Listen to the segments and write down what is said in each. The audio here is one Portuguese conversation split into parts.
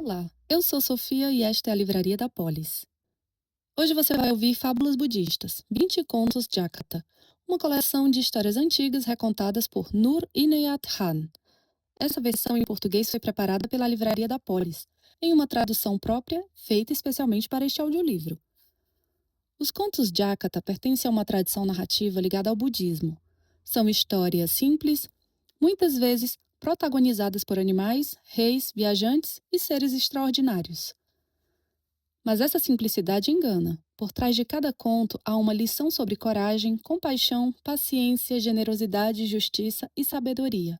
Olá, eu sou Sofia e esta é a Livraria da Polis. Hoje você vai ouvir Fábulas Budistas, 20 Contos Jakata, uma coleção de histórias antigas recontadas por Nur Inayat Khan. Essa versão em português foi preparada pela Livraria da Polis, em uma tradução própria feita especialmente para este audiolivro. Os contos Jakata pertencem a uma tradição narrativa ligada ao budismo. São histórias simples, muitas vezes protagonizadas por animais, reis, viajantes e seres extraordinários. Mas essa simplicidade engana. Por trás de cada conto há uma lição sobre coragem, compaixão, paciência, generosidade, justiça e sabedoria.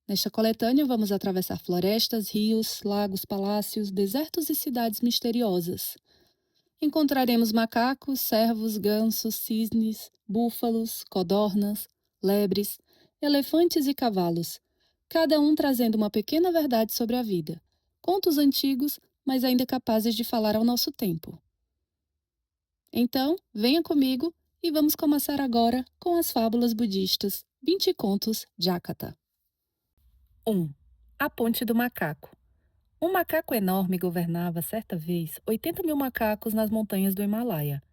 Nesta coletânea, vamos atravessar florestas, rios, lagos, palácios, desertos e cidades misteriosas. Encontraremos macacos, cervos, gansos, cisnes, búfalos, codornas, lebres, elefantes e cavalos, cada um trazendo uma pequena verdade sobre a vida. Contos antigos, mas ainda capazes de falar ao nosso tempo. Então, venha comigo e vamos começar agora com as fábulas budistas 20 Contos Jakata. 1. A Ponte do Macaco. Um macaco enorme governava, certa vez, 80 mil macacos nas montanhas do Himalaia.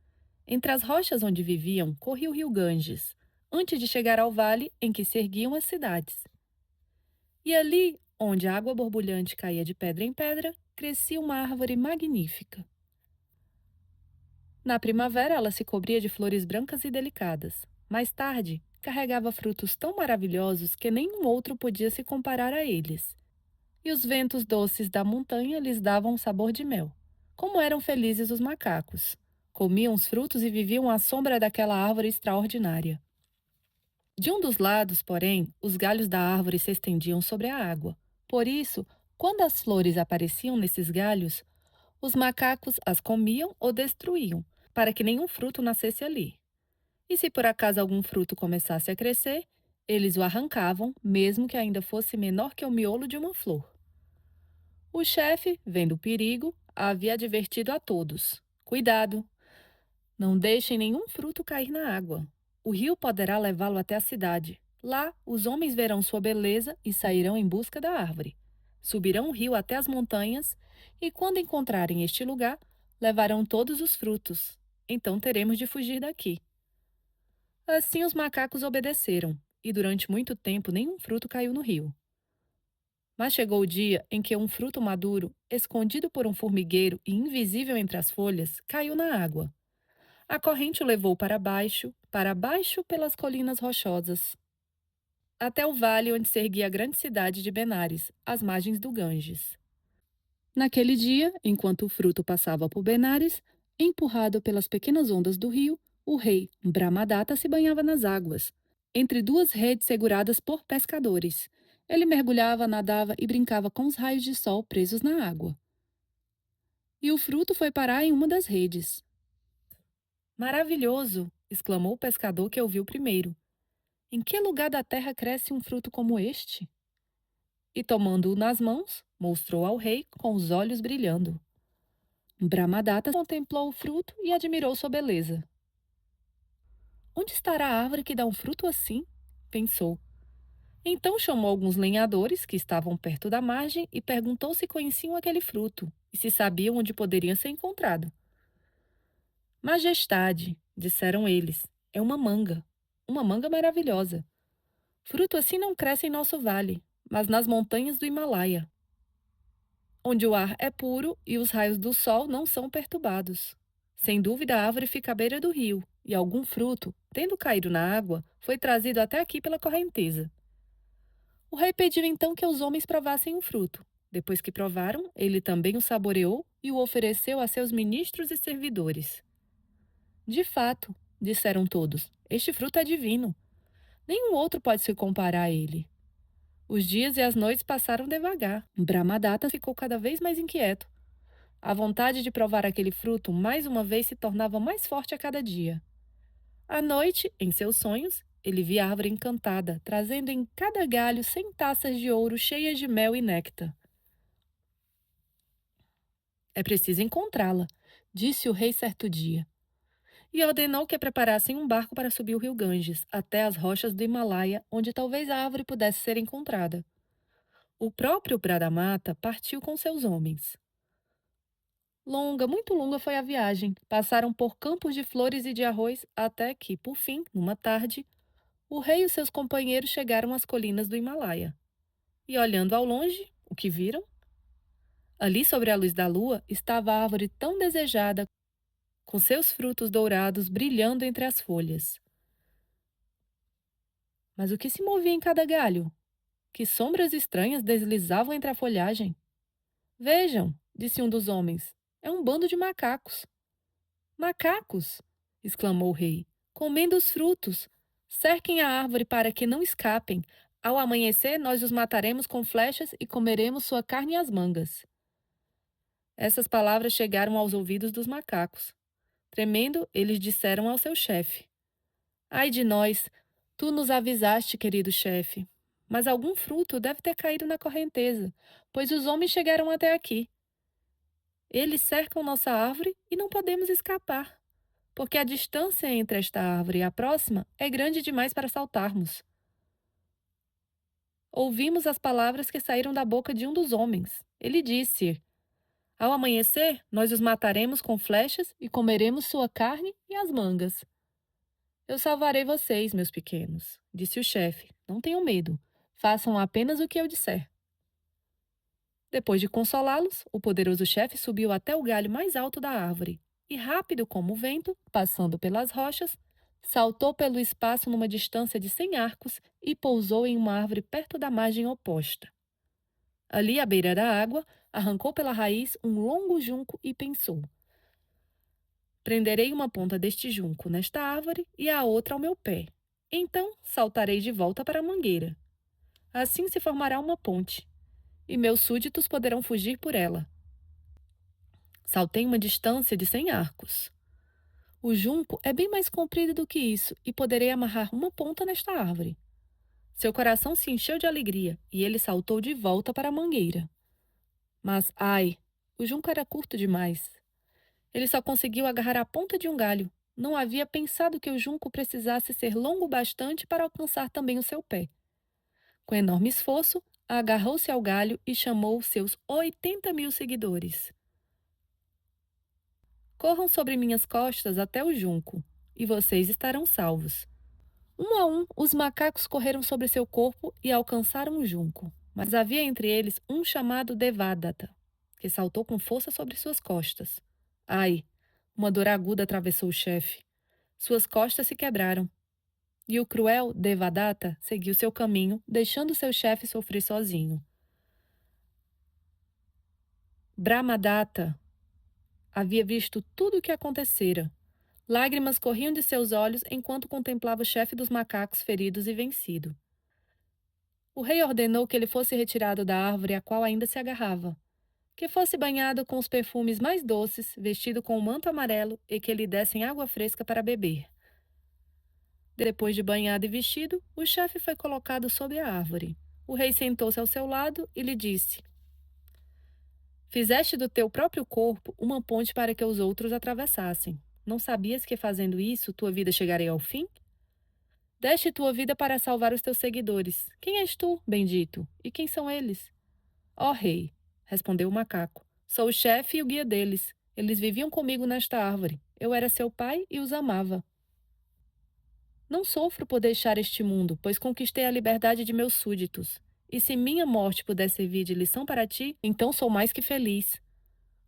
Entre as rochas onde viviam, corria o rio Ganges, antes de chegar ao vale em que se erguiam as cidades. E ali, onde a água borbulhante caía de pedra em pedra, crescia uma árvore magnífica. Na primavera, ela se cobria de flores brancas e delicadas. Mais tarde, carregava frutos tão maravilhosos que nenhum outro podia se comparar a eles. E os ventos doces da montanha lhes davam um sabor de mel. Como eram felizes os macacos! Comiam os frutos e viviam à sombra daquela árvore extraordinária. De um dos lados, porém, os galhos da árvore se estendiam sobre a água. Por isso, quando as flores apareciam nesses galhos, os macacos as comiam ou destruíam, para que nenhum fruto nascesse ali. E se por acaso algum fruto começasse a crescer, eles o arrancavam, mesmo que ainda fosse menor que o miolo de uma flor. O chefe, vendo o perigo, havia advertido a todos: cuidado! Não deixem nenhum fruto cair na água. O rio poderá levá-lo até a cidade. Lá, os homens verão sua beleza e sairão em busca da árvore. Subirão o rio até as montanhas e, quando encontrarem este lugar, levarão todos os frutos. Então teremos de fugir daqui. Assim os macacos obedeceram, e durante muito tempo nenhum fruto caiu no rio. Mas chegou o dia em que um fruto maduro, escondido por um formigueiro e invisível entre as folhas, caiu na água. A corrente o levou para baixo pelas colinas rochosas, até o vale onde se erguia a grande cidade de Benares, às margens do Ganges. Naquele dia, enquanto o fruto passava por Benares, empurrado pelas pequenas ondas do rio, o rei Brahmadatta se banhava nas águas, entre duas redes seguradas por pescadores. Ele mergulhava, nadava e brincava com os raios de sol presos na água. E o fruto foi parar em uma das redes. Maravilhoso! Exclamou o pescador que ouviu primeiro. Em que lugar da terra cresce um fruto como este? E tomando-o nas mãos, mostrou ao rei com os olhos brilhando. Brahmadatta contemplou o fruto e admirou sua beleza. Onde estará a árvore que dá um fruto assim? Pensou. Então chamou alguns lenhadores que estavam perto da margem e perguntou se conheciam aquele fruto e se sabiam onde poderia ser encontrado. Majestade, disseram eles, é uma manga maravilhosa. Fruto assim não cresce em nosso vale, mas nas montanhas do Himalaia, onde o ar é puro e os raios do sol não são perturbados. Sem dúvida, a árvore fica à beira do rio, e algum fruto, tendo caído na água, foi trazido até aqui pela correnteza. O rei pediu então que os homens provassem o fruto. Depois que provaram, ele também o saboreou e o ofereceu a seus ministros e servidores. De fato, disseram todos, este fruto é divino. Nenhum outro pode se comparar a ele. Os dias e as noites passaram devagar. Brahmadatta ficou cada vez mais inquieto. A vontade de provar aquele fruto mais uma vez se tornava mais forte a cada dia. À noite, em seus sonhos, ele via a árvore encantada, trazendo em cada galho 100 taças de ouro cheias de mel e néctar. É preciso encontrá-la, disse o rei certo dia. E ordenou que preparassem um barco para subir o rio Ganges, até as rochas do Himalaia, onde talvez a árvore pudesse ser encontrada. O próprio Bradamata partiu com seus homens. Longa, muito longa foi a viagem. Passaram por campos de flores e de arroz até que, por fim, numa tarde, o rei e seus companheiros chegaram às colinas do Himalaia. E olhando ao longe, o que viram? Ali sobre a luz da lua estava a árvore tão desejada, com seus frutos dourados brilhando entre as folhas. Mas o que se movia em cada galho? Que sombras estranhas deslizavam entre a folhagem? Vejam, disse um dos homens, é um bando de macacos. Macacos! Exclamou o rei, comendo os frutos. Cerquem a árvore para que não escapem. Ao amanhecer, nós os mataremos com flechas e comeremos sua carne e as mangas. Essas palavras chegaram aos ouvidos dos macacos. Tremendo, eles disseram ao seu chefe: Ai de nós! Tu nos avisaste, querido chefe. Mas algum fruto deve ter caído na correnteza, pois os homens chegaram até aqui. Eles cercam nossa árvore e não podemos escapar, porque a distância entre esta árvore e a próxima é grande demais para saltarmos. Ouvimos as palavras que saíram da boca de um dos homens. Ele disse: Ao amanhecer, nós os mataremos com flechas e comeremos sua carne e as mangas. Eu salvarei vocês, meus pequenos, disse o chefe. Não tenham medo. Façam apenas o que eu disser. Depois de consolá-los, o poderoso chefe subiu até o galho mais alto da árvore e, rápido como o vento, passando pelas rochas, saltou pelo espaço numa distância de 100 arcos e pousou em uma árvore perto da margem oposta. Ali, à beira da água, arrancou pela raiz um longo junco e pensou: Prenderei uma ponta deste junco nesta árvore e a outra ao meu pé. Então saltarei de volta para a mangueira. Assim se formará uma ponte, e meus súditos poderão fugir por ela. Saltei uma distância de 100 arcos. O junco é bem mais comprido do que isso e poderei amarrar uma ponta nesta árvore. Seu coração se encheu de alegria e ele saltou de volta para a mangueira. Mas, ai, o junco era curto demais. Ele só conseguiu agarrar a ponta de um galho. Não havia pensado que o junco precisasse ser longo bastante para alcançar também o seu pé. Com enorme esforço, agarrou-se ao galho e chamou seus 80.000 seguidores. Corram sobre minhas costas até o junco, e vocês estarão salvos. Um a um, os macacos correram sobre seu corpo e alcançaram o junco. Mas havia entre eles um chamado Devadatta, que saltou com força sobre suas costas. Ai! Uma dor aguda atravessou o chefe. Suas costas se quebraram. E o cruel Devadatta seguiu seu caminho, deixando seu chefe sofrer sozinho. Brahmadatta havia visto tudo o que acontecera. Lágrimas corriam de seus olhos enquanto contemplava o chefe dos macacos feridos e vencido. O rei ordenou que ele fosse retirado da árvore a qual ainda se agarrava, que fosse banhado com os perfumes mais doces, vestido com um manto amarelo e que lhe dessem água fresca para beber. Depois de banhado e vestido, o chefe foi colocado sob a árvore. O rei sentou-se ao seu lado e lhe disse: Fizeste do teu próprio corpo uma ponte para que os outros atravessassem. Não sabias que fazendo isso tua vida chegaria ao fim? Deste tua vida para salvar os teus seguidores. Quem és tu, bendito? E quem são eles? Ó rei, respondeu o macaco, sou o chefe e o guia deles. Eles viviam comigo nesta árvore. Eu era seu pai e os amava. Não sofro por deixar este mundo, pois conquistei a liberdade de meus súditos. E se minha morte puder servir de lição para ti, então sou mais que feliz.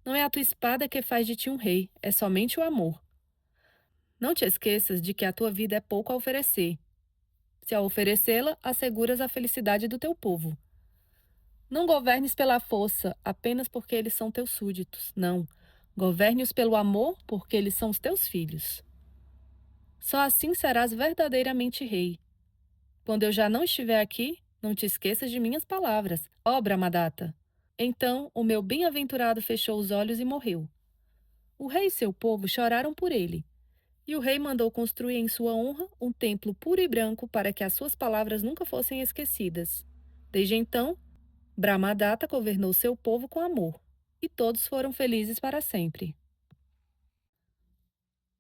Não é a tua espada que faz de ti um rei, é somente o amor. Não te esqueças de que a tua vida é pouco a oferecer. Se a oferecê-la, asseguras a felicidade do teu povo. Não governes pela força, apenas porque eles são teus súditos. Não. Governe-os pelo amor, porque eles são os teus filhos. Só assim serás verdadeiramente rei. Quando eu já não estiver aqui, não te esqueças de minhas palavras, ó Brahmadatta. Então o meu bem-aventurado fechou os olhos e morreu. O rei e seu povo choraram por ele. E o rei mandou construir em sua honra um templo puro e branco para que as suas palavras nunca fossem esquecidas. Desde então, Brahmadatta governou seu povo com amor, e todos foram felizes para sempre.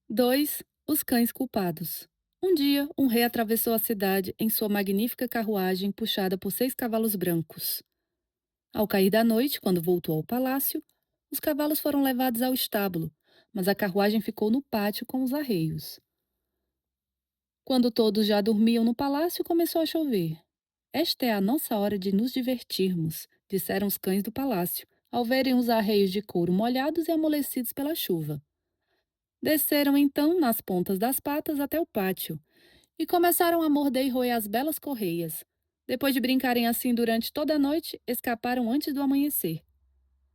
2. Os cães culpados. Um dia, um rei atravessou a cidade em sua magnífica carruagem puxada por 6 cavalos brancos. Ao cair da noite, quando voltou ao palácio, os cavalos foram levados ao estábulo, mas a carruagem ficou no pátio com os arreios. Quando todos já dormiam no palácio, começou a chover. Esta é a nossa hora de nos divertirmos, disseram os cães do palácio, ao verem os arreios de couro molhados e amolecidos pela chuva. Desceram então nas pontas das patas até o pátio e começaram a morder e roer as belas correias. Depois de brincarem assim durante toda a noite, escaparam antes do amanhecer.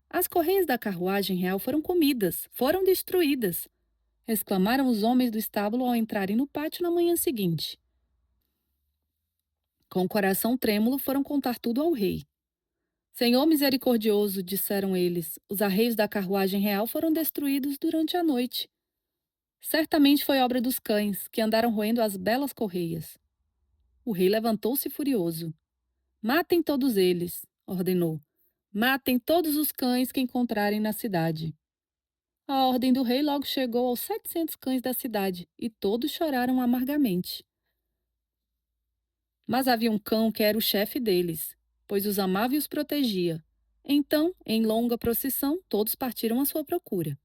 As correias da carruagem real foram comidas, foram destruídas, exclamaram os homens do estábulo ao entrarem no pátio na manhã seguinte. Com o coração trêmulo, foram contar tudo ao rei. Senhor misericordioso, disseram eles, os arreios da carruagem real foram destruídos durante a noite. Certamente foi obra dos cães, que andaram roendo as belas correias. O rei levantou-se furioso. Matem todos eles, ordenou. Matem todos os cães que encontrarem na cidade. A ordem do rei logo chegou aos 700 cães da cidade, e todos choraram amargamente. Mas havia um cão que era o chefe deles, pois os amava e os protegia. Então, em longa procissão, todos partiram à sua procura.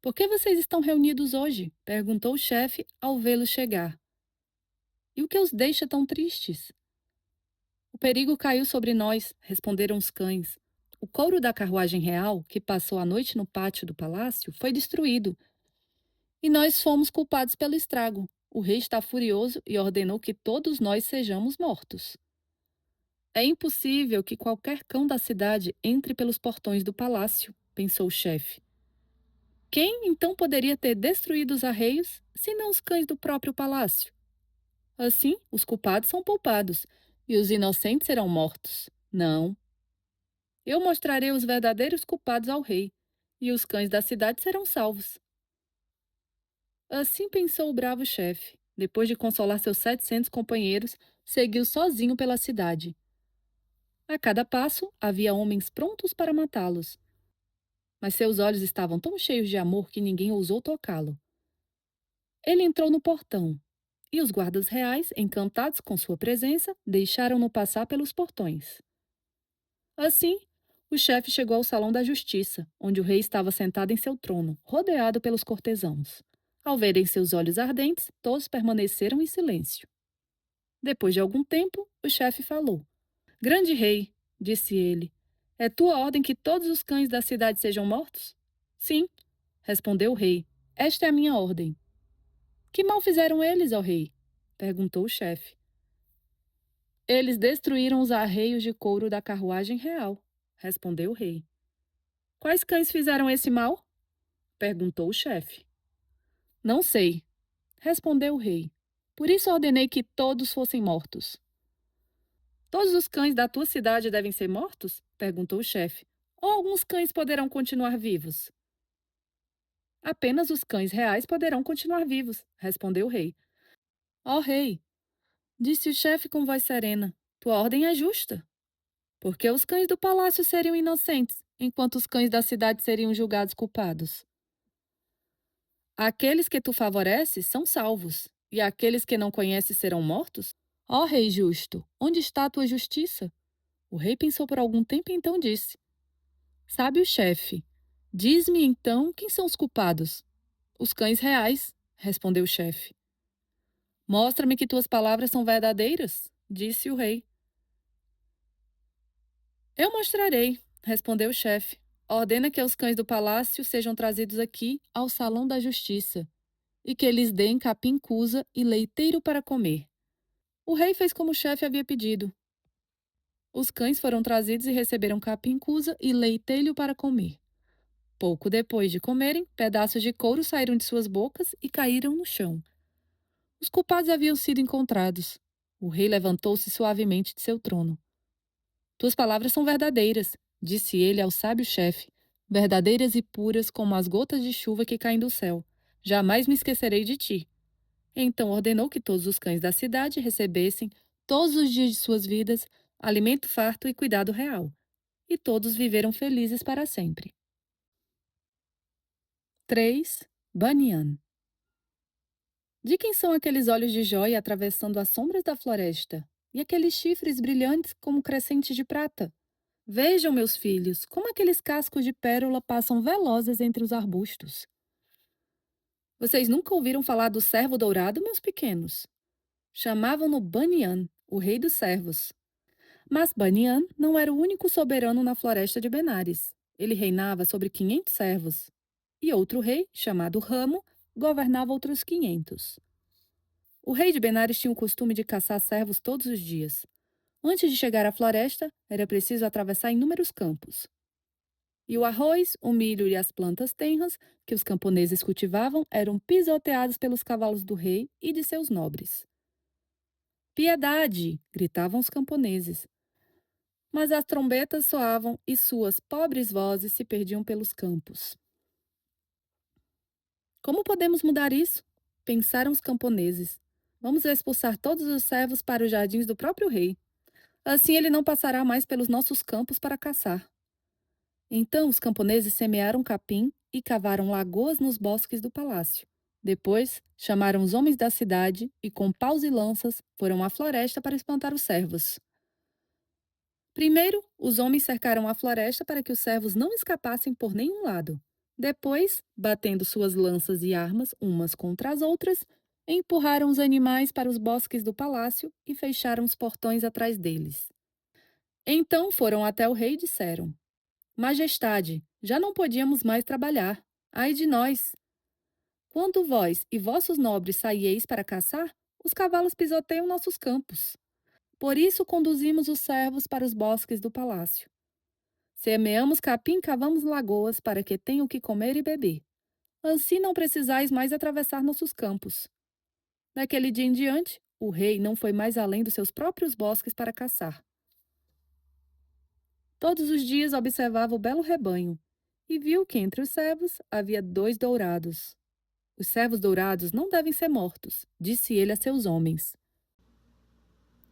Por que vocês estão reunidos hoje? Perguntou o chefe ao vê-los chegar. E o que os deixa tão tristes? O perigo caiu sobre nós, responderam os cães. O couro da carruagem real, que passou a noite no pátio do palácio, foi destruído, e nós fomos culpados pelo estrago. O rei está furioso e ordenou que todos nós sejamos mortos. É impossível que qualquer cão da cidade entre pelos portões do palácio, pensou o chefe. Quem então poderia ter destruído os arreios, se não os cães do próprio palácio? Assim, os culpados são poupados e os inocentes serão mortos. Não. Eu mostrarei os verdadeiros culpados ao rei, e os cães da cidade serão salvos. Assim pensou o bravo chefe. Depois de consolar seus 700 companheiros, seguiu sozinho pela cidade. A cada passo, havia homens prontos para matá-los. Mas seus olhos estavam tão cheios de amor que ninguém ousou tocá-lo. Ele entrou no portão, e os guardas reais, encantados com sua presença, deixaram-no passar pelos portões. Assim, o chefe chegou ao salão da justiça, onde o rei estava sentado em seu trono, rodeado pelos cortesãos. Ao verem seus olhos ardentes, todos permaneceram em silêncio. Depois de algum tempo, o chefe falou. Grande rei, disse ele, é tua ordem que todos os cães da cidade sejam mortos? Sim, respondeu o rei. Esta é a minha ordem. Que mal fizeram eles, ó rei? Perguntou o chefe. Eles destruíram os arreios de couro da carruagem real, respondeu o rei. Quais cães fizeram esse mal? Perguntou o chefe. Não sei, respondeu o rei. Por isso ordenei que todos fossem mortos. Todos os cães da tua cidade devem ser mortos? Perguntou o chefe. Ou alguns cães poderão continuar vivos? Apenas os cães reais poderão continuar vivos, respondeu o rei. Ó rei, disse o chefe com voz serena, tua ordem é justa. Porque os cães do palácio seriam inocentes, enquanto os cães da cidade seriam julgados culpados. Aqueles que tu favoreces são salvos, e aqueles que não conheces serão mortos? Ó rei justo, onde está a tua justiça? O rei pensou por algum tempo e então disse: Sabe o chefe, diz-me então quem são os culpados? Os cães reais, respondeu o chefe. Mostra-me que tuas palavras são verdadeiras, disse o rei. Eu mostrarei, respondeu o chefe. Ordena que os cães do palácio sejam trazidos aqui ao salão da justiça e que eles deem capim-cusa e leiteiro para comer. O rei fez como o chefe havia pedido. Os cães foram trazidos e receberam capim-cusa e leiteiro para comer. Pouco depois de comerem, pedaços de couro saíram de suas bocas e caíram no chão. Os culpados haviam sido encontrados. O rei levantou-se suavemente de seu trono. Tuas palavras são verdadeiras, disse ele ao sábio chefe, verdadeiras e puras como as gotas de chuva que caem do céu. Jamais me esquecerei de ti. Então ordenou que todos os cães da cidade recebessem, todos os dias de suas vidas, alimento farto e cuidado real. E todos viveram felizes para sempre. 3. Banyan. De quem são aqueles olhos de jóia atravessando as sombras da floresta? E aqueles chifres brilhantes como crescentes de prata? Vejam, meus filhos, como aqueles cascos de pérola passam velozes entre os arbustos. Vocês nunca ouviram falar do cervo dourado, meus pequenos? Chamavam-no Banian, o rei dos cervos. Mas Banian não era o único soberano na floresta de Benares. Ele reinava sobre 500 servos. E outro rei, chamado Ramo, governava outros 500. O rei de Benares tinha o costume de caçar servos todos os dias. Antes de chegar à floresta, era preciso atravessar inúmeros campos. E o arroz, o milho e as plantas tenras que os camponeses cultivavam eram pisoteados pelos cavalos do rei e de seus nobres. Piedade! Gritavam os camponeses. Mas as trombetas soavam e suas pobres vozes se perdiam pelos campos. Como podemos mudar isso? Pensaram os camponeses. Vamos expulsar todos os servos para os jardins do próprio rei. Assim ele não passará mais pelos nossos campos para caçar. Então os camponeses semearam capim e cavaram lagoas nos bosques do palácio. Depois, chamaram os homens da cidade e, com paus e lanças, foram à floresta para espantar os servos. Primeiro, os homens cercaram a floresta para que os servos não escapassem por nenhum lado. Depois, batendo suas lanças e armas umas contra as outras, empurraram os animais para os bosques do palácio e fecharam os portões atrás deles. Então foram até o rei e disseram: Majestade, já não podíamos mais trabalhar. Ai de nós! Quando vós e vossos nobres saieis para caçar, os cavalos pisoteiam nossos campos. Por isso conduzimos os servos para os bosques do palácio. Semeamos capim, cavamos lagoas para que tenham o que comer e beber. Assim não precisais mais atravessar nossos campos. Naquele dia em diante, o rei não foi mais além dos seus próprios bosques para caçar. Todos os dias observava o belo rebanho e viu que entre os servos havia 2 dourados. Os servos dourados não devem ser mortos, disse ele a seus homens.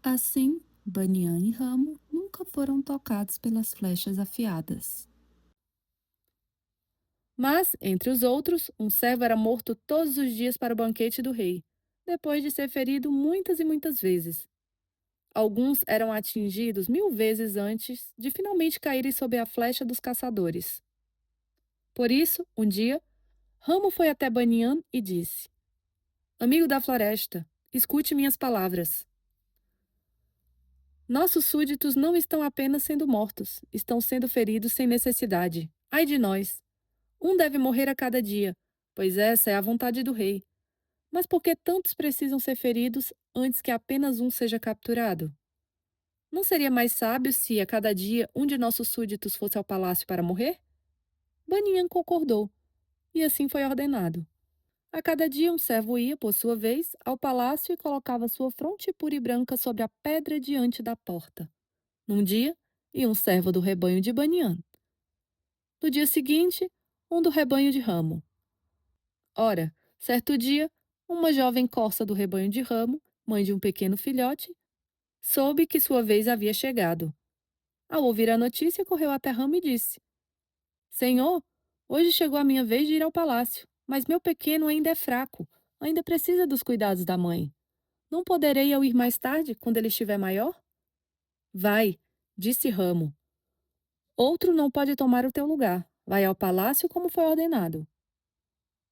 Assim, Banian e Ramo nunca foram tocados pelas flechas afiadas. Mas, entre os outros, um servo era morto todos os dias para o banquete do rei, depois de ser ferido muitas e muitas vezes. Alguns eram atingidos 1000 vezes antes de finalmente caírem sob a flecha dos caçadores. Por isso, um dia, Ramo foi até Banian e disse: Amigo da floresta, escute minhas palavras. Nossos súditos não estão apenas sendo mortos, estão sendo feridos sem necessidade. Ai de nós! Um deve morrer a cada dia, pois essa é a vontade do rei. Mas por que tantos precisam ser feridos antes que apenas um seja capturado? Não seria mais sábio se, a cada dia, um de nossos súditos fosse ao palácio para morrer? Banian concordou, e assim foi ordenado. A cada dia um servo ia, por sua vez, ao palácio e colocava sua fronte pura e branca sobre a pedra diante da porta. Num dia, ia um servo do rebanho de Banian. No dia seguinte, um do rebanho de Ramo. Ora, certo dia, uma jovem corça do rebanho de Ramo, mãe de um pequeno filhote, soube que sua vez havia chegado. Ao ouvir a notícia, correu até Ramo e disse: Senhor, hoje chegou a minha vez de ir ao palácio, mas meu pequeno ainda é fraco, ainda precisa dos cuidados da mãe. Não poderei eu ir mais tarde, quando ele estiver maior? Vai, disse Ramo. Outro não pode tomar o teu lugar. Vai ao palácio como foi ordenado.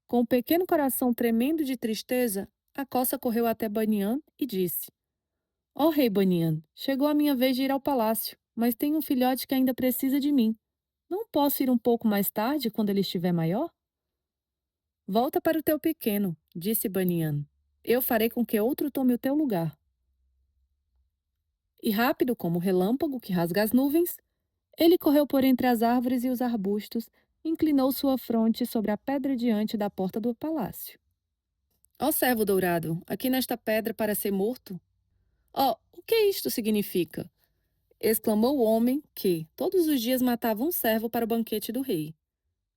Com o pequeno coração tremendo de tristeza, a coça correu até Banian e disse: Ó rei Banian, chegou a minha vez de ir ao palácio, mas tenho um filhote que ainda precisa de mim. Não posso ir um pouco mais tarde, quando ele estiver maior? Volta para o teu pequeno, disse Banian. Eu farei com que outro tome o teu lugar. E rápido como o relâmpago que rasga as nuvens, ele correu por entre as árvores e os arbustos, inclinou sua fronte sobre a pedra diante da porta do palácio. Ó servo dourado, aqui nesta pedra para ser morto? Ó, o que isto significa? Exclamou o homem que, todos os dias, matava um servo para o banquete do rei.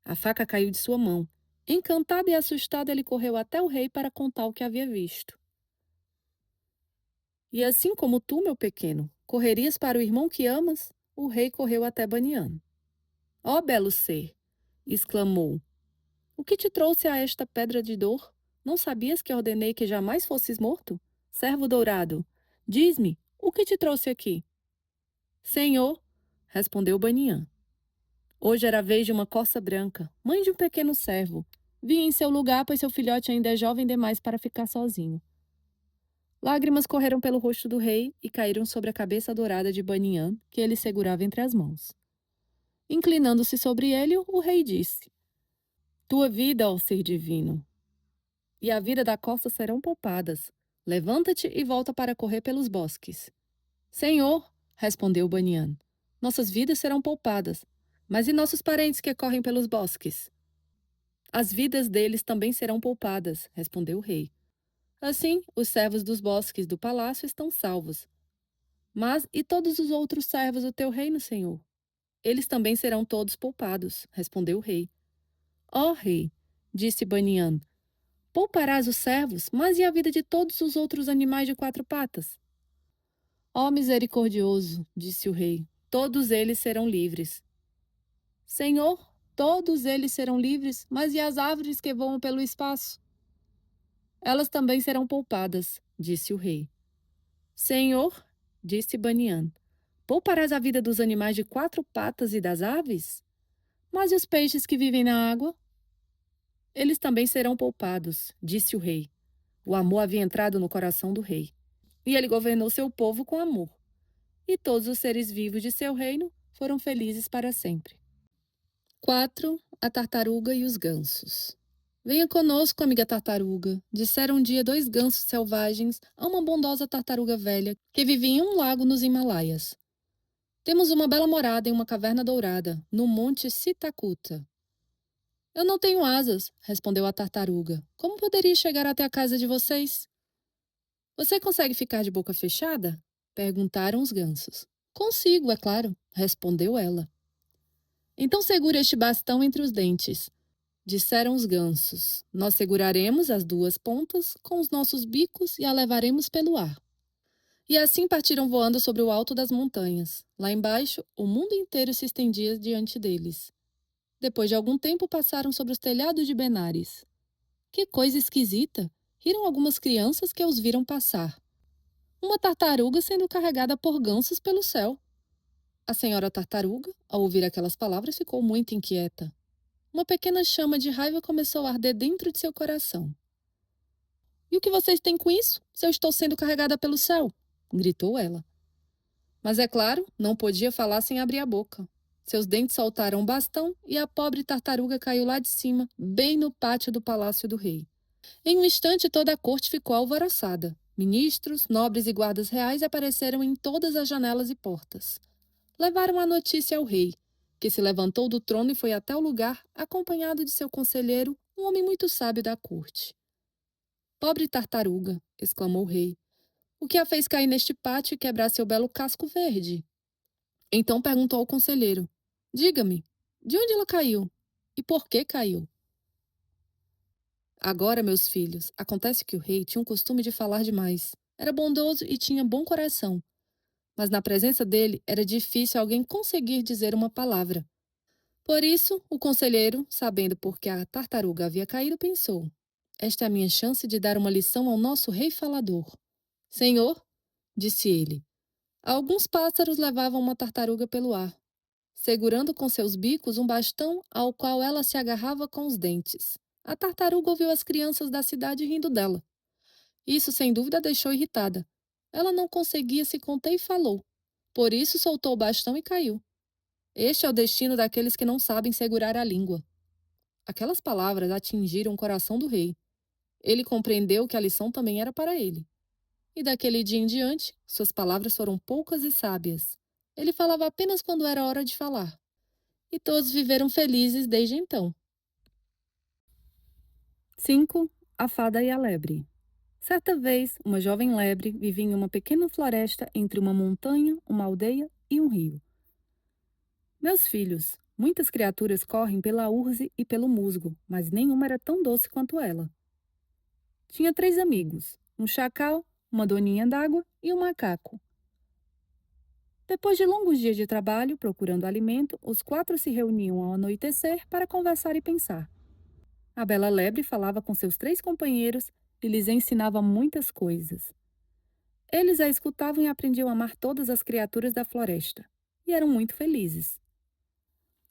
A faca caiu de sua mão. Encantado e assustado, ele correu até o rei para contar o que havia visto. E assim como tu, meu pequeno, correrias para o irmão que amas, o rei correu até Banian. Ó belo ser! Exclamou. O que te trouxe a esta pedra de dor? Não sabias que ordenei que jamais fosses morto? Servo dourado, diz-me, o que te trouxe aqui? Senhor, respondeu Banian. Hoje era a vez de uma corça branca, mãe de um pequeno servo. Vinha em seu lugar, pois seu filhote ainda é jovem demais para ficar sozinho. Lágrimas correram pelo rosto do rei e caíram sobre a cabeça dourada de Banian, que ele segurava entre as mãos. Inclinando-se sobre ele, o rei disse: Tua vida, ó ser divino, e a vida da corça serão poupadas. Levanta-te e volta para correr pelos bosques. Senhor, respondeu Banian, nossas vidas serão poupadas. Mas e nossos parentes que correm pelos bosques? As vidas deles também serão poupadas, respondeu o rei. Assim, os servos dos bosques do palácio estão salvos. Mas e todos os outros servos do teu reino, senhor? Eles também serão todos poupados, respondeu o rei. Ó rei, disse Banian, pouparás os servos, mas e a vida de todos os outros animais de quatro patas? Ó misericordioso, disse o rei, todos eles serão livres. Senhor, todos eles serão livres, mas e as árvores que voam pelo espaço? Elas também serão poupadas, disse o rei. Senhor, disse Banian, pouparás a vida dos animais de quatro patas e das aves? Mas e os peixes que vivem na água? Eles também serão poupados, disse o rei. O amor havia entrado no coração do rei, e ele governou seu povo com amor. E todos os seres vivos de seu reino foram felizes para sempre. 4. A tartaruga e os gansos. Venha conosco, amiga tartaruga, disseram um dia dois gansos selvagens a uma bondosa tartaruga velha que vivia em um lago nos Himalaias. Temos uma bela morada em uma caverna dourada, no monte Sitakuta. Eu não tenho asas, respondeu a tartaruga. Como poderia chegar até a casa de vocês? Você consegue ficar de boca fechada? Perguntaram os gansos. Consigo, é claro, respondeu ela. Então segure este bastão entre os dentes, disseram os gansos. Nós seguraremos as duas pontas com os nossos bicos e a levaremos pelo ar. E assim partiram voando sobre o alto das montanhas. Lá embaixo, o mundo inteiro se estendia diante deles. Depois de algum tempo, passaram sobre os telhados de Benares. Que coisa esquisita! Riram algumas crianças que os viram passar. Uma tartaruga sendo carregada por gansos pelo céu. A senhora tartaruga, ao ouvir aquelas palavras, ficou muito inquieta. Uma pequena chama de raiva começou a arder dentro de seu coração. E o que vocês têm com isso, se eu estou sendo carregada pelo céu? Gritou ela. Mas é claro, não podia falar sem abrir a boca. Seus dentes soltaram o bastão e a pobre tartaruga caiu lá de cima, bem no pátio do palácio do rei. Em um instante toda a corte ficou alvoroçada. Ministros, nobres e guardas reais apareceram em todas as janelas e portas. Levaram a notícia ao rei, que se levantou do trono e foi até o lugar, acompanhado de seu conselheiro, um homem muito sábio da corte. Pobre tartaruga, exclamou o rei, o que a fez cair neste pátio e quebrar seu belo casco verde? Então perguntou ao conselheiro, diga-me, de onde ela caiu? E por que caiu? Agora, meus filhos, acontece que o rei tinha um costume de falar demais. Era bondoso e tinha bom coração. Mas na presença dele era difícil alguém conseguir dizer uma palavra. Por isso, o conselheiro, sabendo por que a tartaruga havia caído, pensou: esta é a minha chance de dar uma lição ao nosso rei falador. Senhor, disse ele, alguns pássaros levavam uma tartaruga pelo ar, segurando com seus bicos um bastão ao qual ela se agarrava com os dentes. A tartaruga ouviu as crianças da cidade rindo dela. Isso, sem dúvida, a deixou irritada. Ela não conseguia se conter e falou. Por isso, soltou o bastão e caiu. Este é o destino daqueles que não sabem segurar a língua. Aquelas palavras atingiram o coração do rei. Ele compreendeu que a lição também era para ele. E daquele dia em diante, suas palavras foram poucas e sábias. Ele falava apenas quando era hora de falar. E todos viveram felizes desde então. 5. A Fada e a Lebre. Certa vez, uma jovem lebre vivia em uma pequena floresta entre uma montanha, uma aldeia e um rio. Meus filhos, muitas criaturas correm pela urze e pelo musgo, mas nenhuma era tão doce quanto ela. Tinha 3 amigos, um chacal, uma doninha d'água e um macaco. Depois de longos dias de trabalho procurando alimento, os 4 se reuniam ao anoitecer para conversar e pensar. A bela lebre falava com seus 3 companheiros e lhes ensinava muitas coisas. Eles a escutavam e aprendiam a amar todas as criaturas da floresta. e eram muito felizes.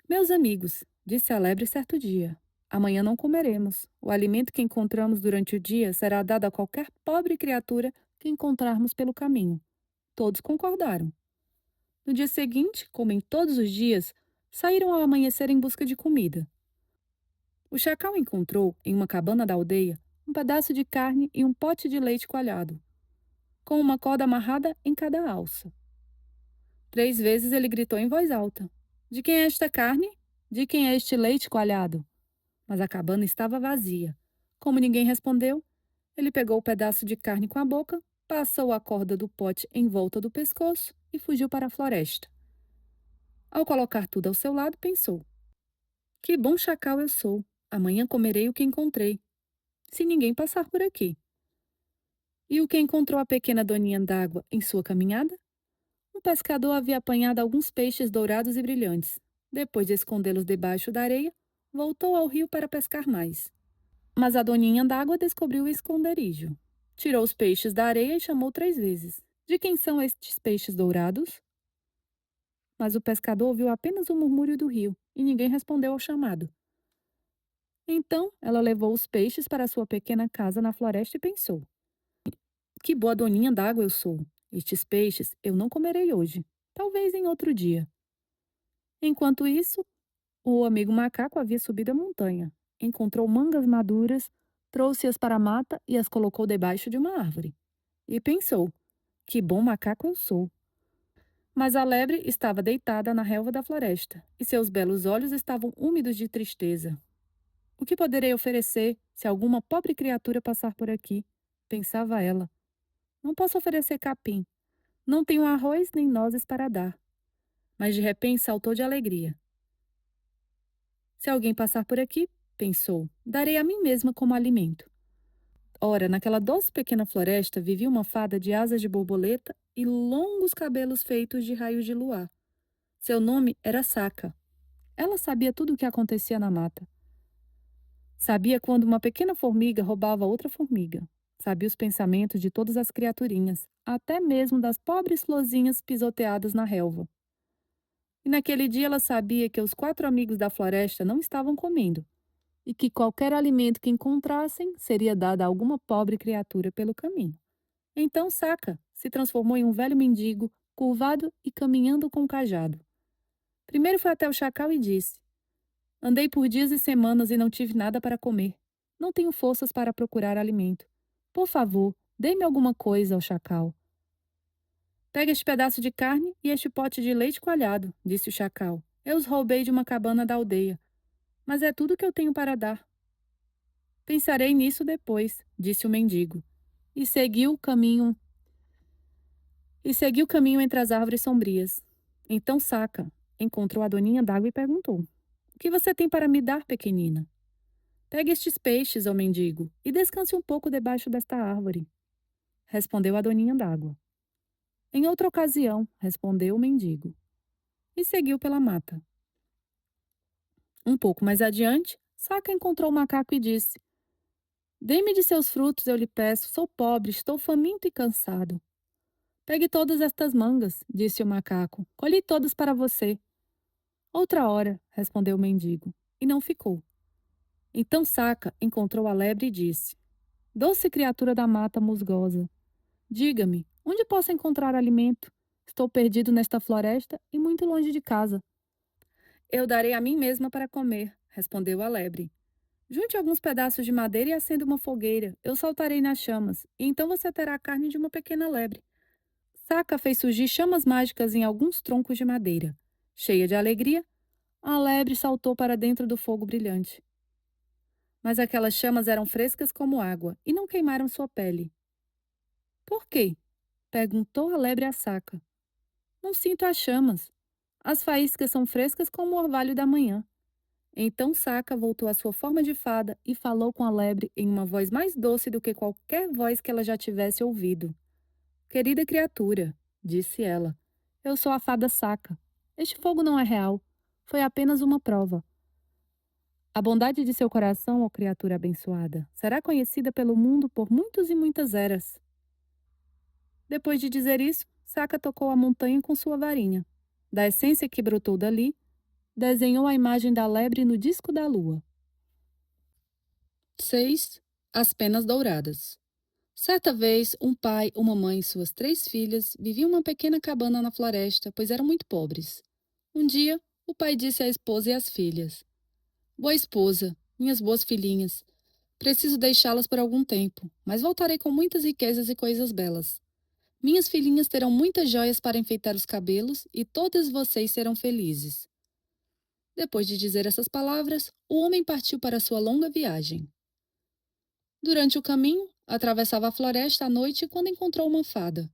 Meus amigos, disse a lebre certo dia, amanhã não comeremos. O alimento que encontramos durante o dia será dado a qualquer pobre criatura que encontrarmos pelo caminho. Todos concordaram. No dia seguinte, como em todos os dias, saíram ao amanhecer em busca de comida. O chacal encontrou, em uma cabana da aldeia, um pedaço de carne e um pote de leite coalhado, com uma corda amarrada em cada alça. 3 vezes ele gritou em voz alta: De quem é esta carne? De quem é este leite coalhado? Mas a cabana estava vazia. Como ninguém respondeu, ele pegou o pedaço de carne com a boca, passou a corda do pote em volta do pescoço e fugiu para a floresta. Ao colocar tudo ao seu lado, pensou: Que bom chacal eu sou! Amanhã comerei o que encontrei, se ninguém passar por aqui. E o que encontrou a pequena doninha d'água em sua caminhada? Um pescador havia apanhado alguns peixes dourados e brilhantes. Depois de escondê-los debaixo da areia, voltou ao rio para pescar mais. Mas a doninha d'água descobriu o esconderijo. Tirou os peixes da areia e chamou 3 vezes. De quem são estes peixes dourados? Mas o pescador ouviu apenas o murmúrio do rio e ninguém respondeu ao chamado. Então ela levou os peixes para sua pequena casa na floresta e pensou: Que boa doninha d'água eu sou! Estes peixes eu não comerei hoje, talvez em outro dia. Enquanto isso, o amigo macaco havia subido a montanha. Encontrou mangas maduras, trouxe-as para a mata e as colocou debaixo de uma árvore. E pensou: Que bom macaco eu sou! Mas a lebre estava deitada na relva da floresta, e seus belos olhos estavam úmidos de tristeza. O que poderei oferecer se alguma pobre criatura passar por aqui? Pensava ela. Não posso oferecer capim. Não tenho arroz nem nozes para dar. Mas de repente saltou de alegria. Se alguém passar por aqui, pensou, darei a mim mesma como alimento. Ora, naquela doce pequena floresta vivia uma fada de asas de borboleta e longos cabelos feitos de raios de luar. Seu nome era Saca. Ela sabia tudo o que acontecia na mata. Sabia quando uma pequena formiga roubava outra formiga. Sabia os pensamentos de todas as criaturinhas, até mesmo das pobres florzinhas pisoteadas na relva. E naquele dia ela sabia que os 4 amigos da floresta não estavam comendo, e que qualquer alimento que encontrassem seria dado a alguma pobre criatura pelo caminho. Então Saca se transformou em um velho mendigo, curvado e caminhando com um cajado. Primeiro foi até o chacal e disse: Andei por dias e semanas e não tive nada para comer. Não tenho forças para procurar alimento. Por favor, dê-me alguma coisa, ao chacal. Pegue este pedaço de carne e este pote de leite coalhado, disse o chacal. Eu os roubei de uma cabana da aldeia, mas é tudo que eu tenho para dar. Pensarei nisso depois, disse o mendigo, e seguiu o caminho entre as árvores sombrias. Então Saca encontrou a doninha d'água e perguntou: O que você tem para me dar, pequenina? Pegue estes peixes, ó mendigo, e descanse um pouco debaixo desta árvore, respondeu a doninha d'água. Em outra ocasião, respondeu o mendigo, e seguiu pela mata. Um pouco mais adiante, Saca encontrou o macaco e disse: Dê-me de seus frutos, eu lhe peço, sou pobre, estou faminto e cansado. Pegue todas estas mangas, disse o macaco, colhi todas para você. Outra hora, respondeu o mendigo, e não ficou. Então Saca encontrou a lebre e disse: Doce criatura da mata musgosa, diga-me, onde posso encontrar alimento? Estou perdido nesta floresta e muito longe de casa. Eu darei a mim mesma para comer, respondeu a lebre. Junte alguns pedaços de madeira e acenda uma fogueira. Eu saltarei nas chamas, e então você terá a carne de uma pequena lebre. Saca fez surgir chamas mágicas em alguns troncos de madeira. Cheia de alegria, a lebre saltou para dentro do fogo brilhante. Mas aquelas chamas eram frescas como água e não queimaram sua pele. Por quê? Perguntou a lebre à Saca. Não sinto as chamas. As faíscas são frescas como o orvalho da manhã. Então Saca voltou à sua forma de fada e falou com a lebre em uma voz mais doce do que qualquer voz que ela já tivesse ouvido. Querida criatura, disse ela, eu sou a fada Saca. Este fogo não é real. Foi apenas uma prova. A bondade de seu coração, ó criatura abençoada, será conhecida pelo mundo por muitos e muitas eras. Depois de dizer isso, Saca tocou a montanha com sua varinha. Da essência que brotou dali, desenhou a imagem da lebre no disco da lua. 6. As penas douradas. Certa vez, um pai, uma mãe e suas 3 filhas viviam em uma pequena cabana na floresta, pois eram muito pobres. Um dia, o pai disse à esposa e às filhas: Boa esposa, minhas boas filhinhas, preciso deixá-las por algum tempo, mas voltarei com muitas riquezas e coisas belas. Minhas filhinhas terão muitas joias para enfeitar os cabelos e todas vocês serão felizes. Depois de dizer essas palavras, o homem partiu para sua longa viagem. Durante o caminho, atravessava a floresta à noite quando encontrou uma fada.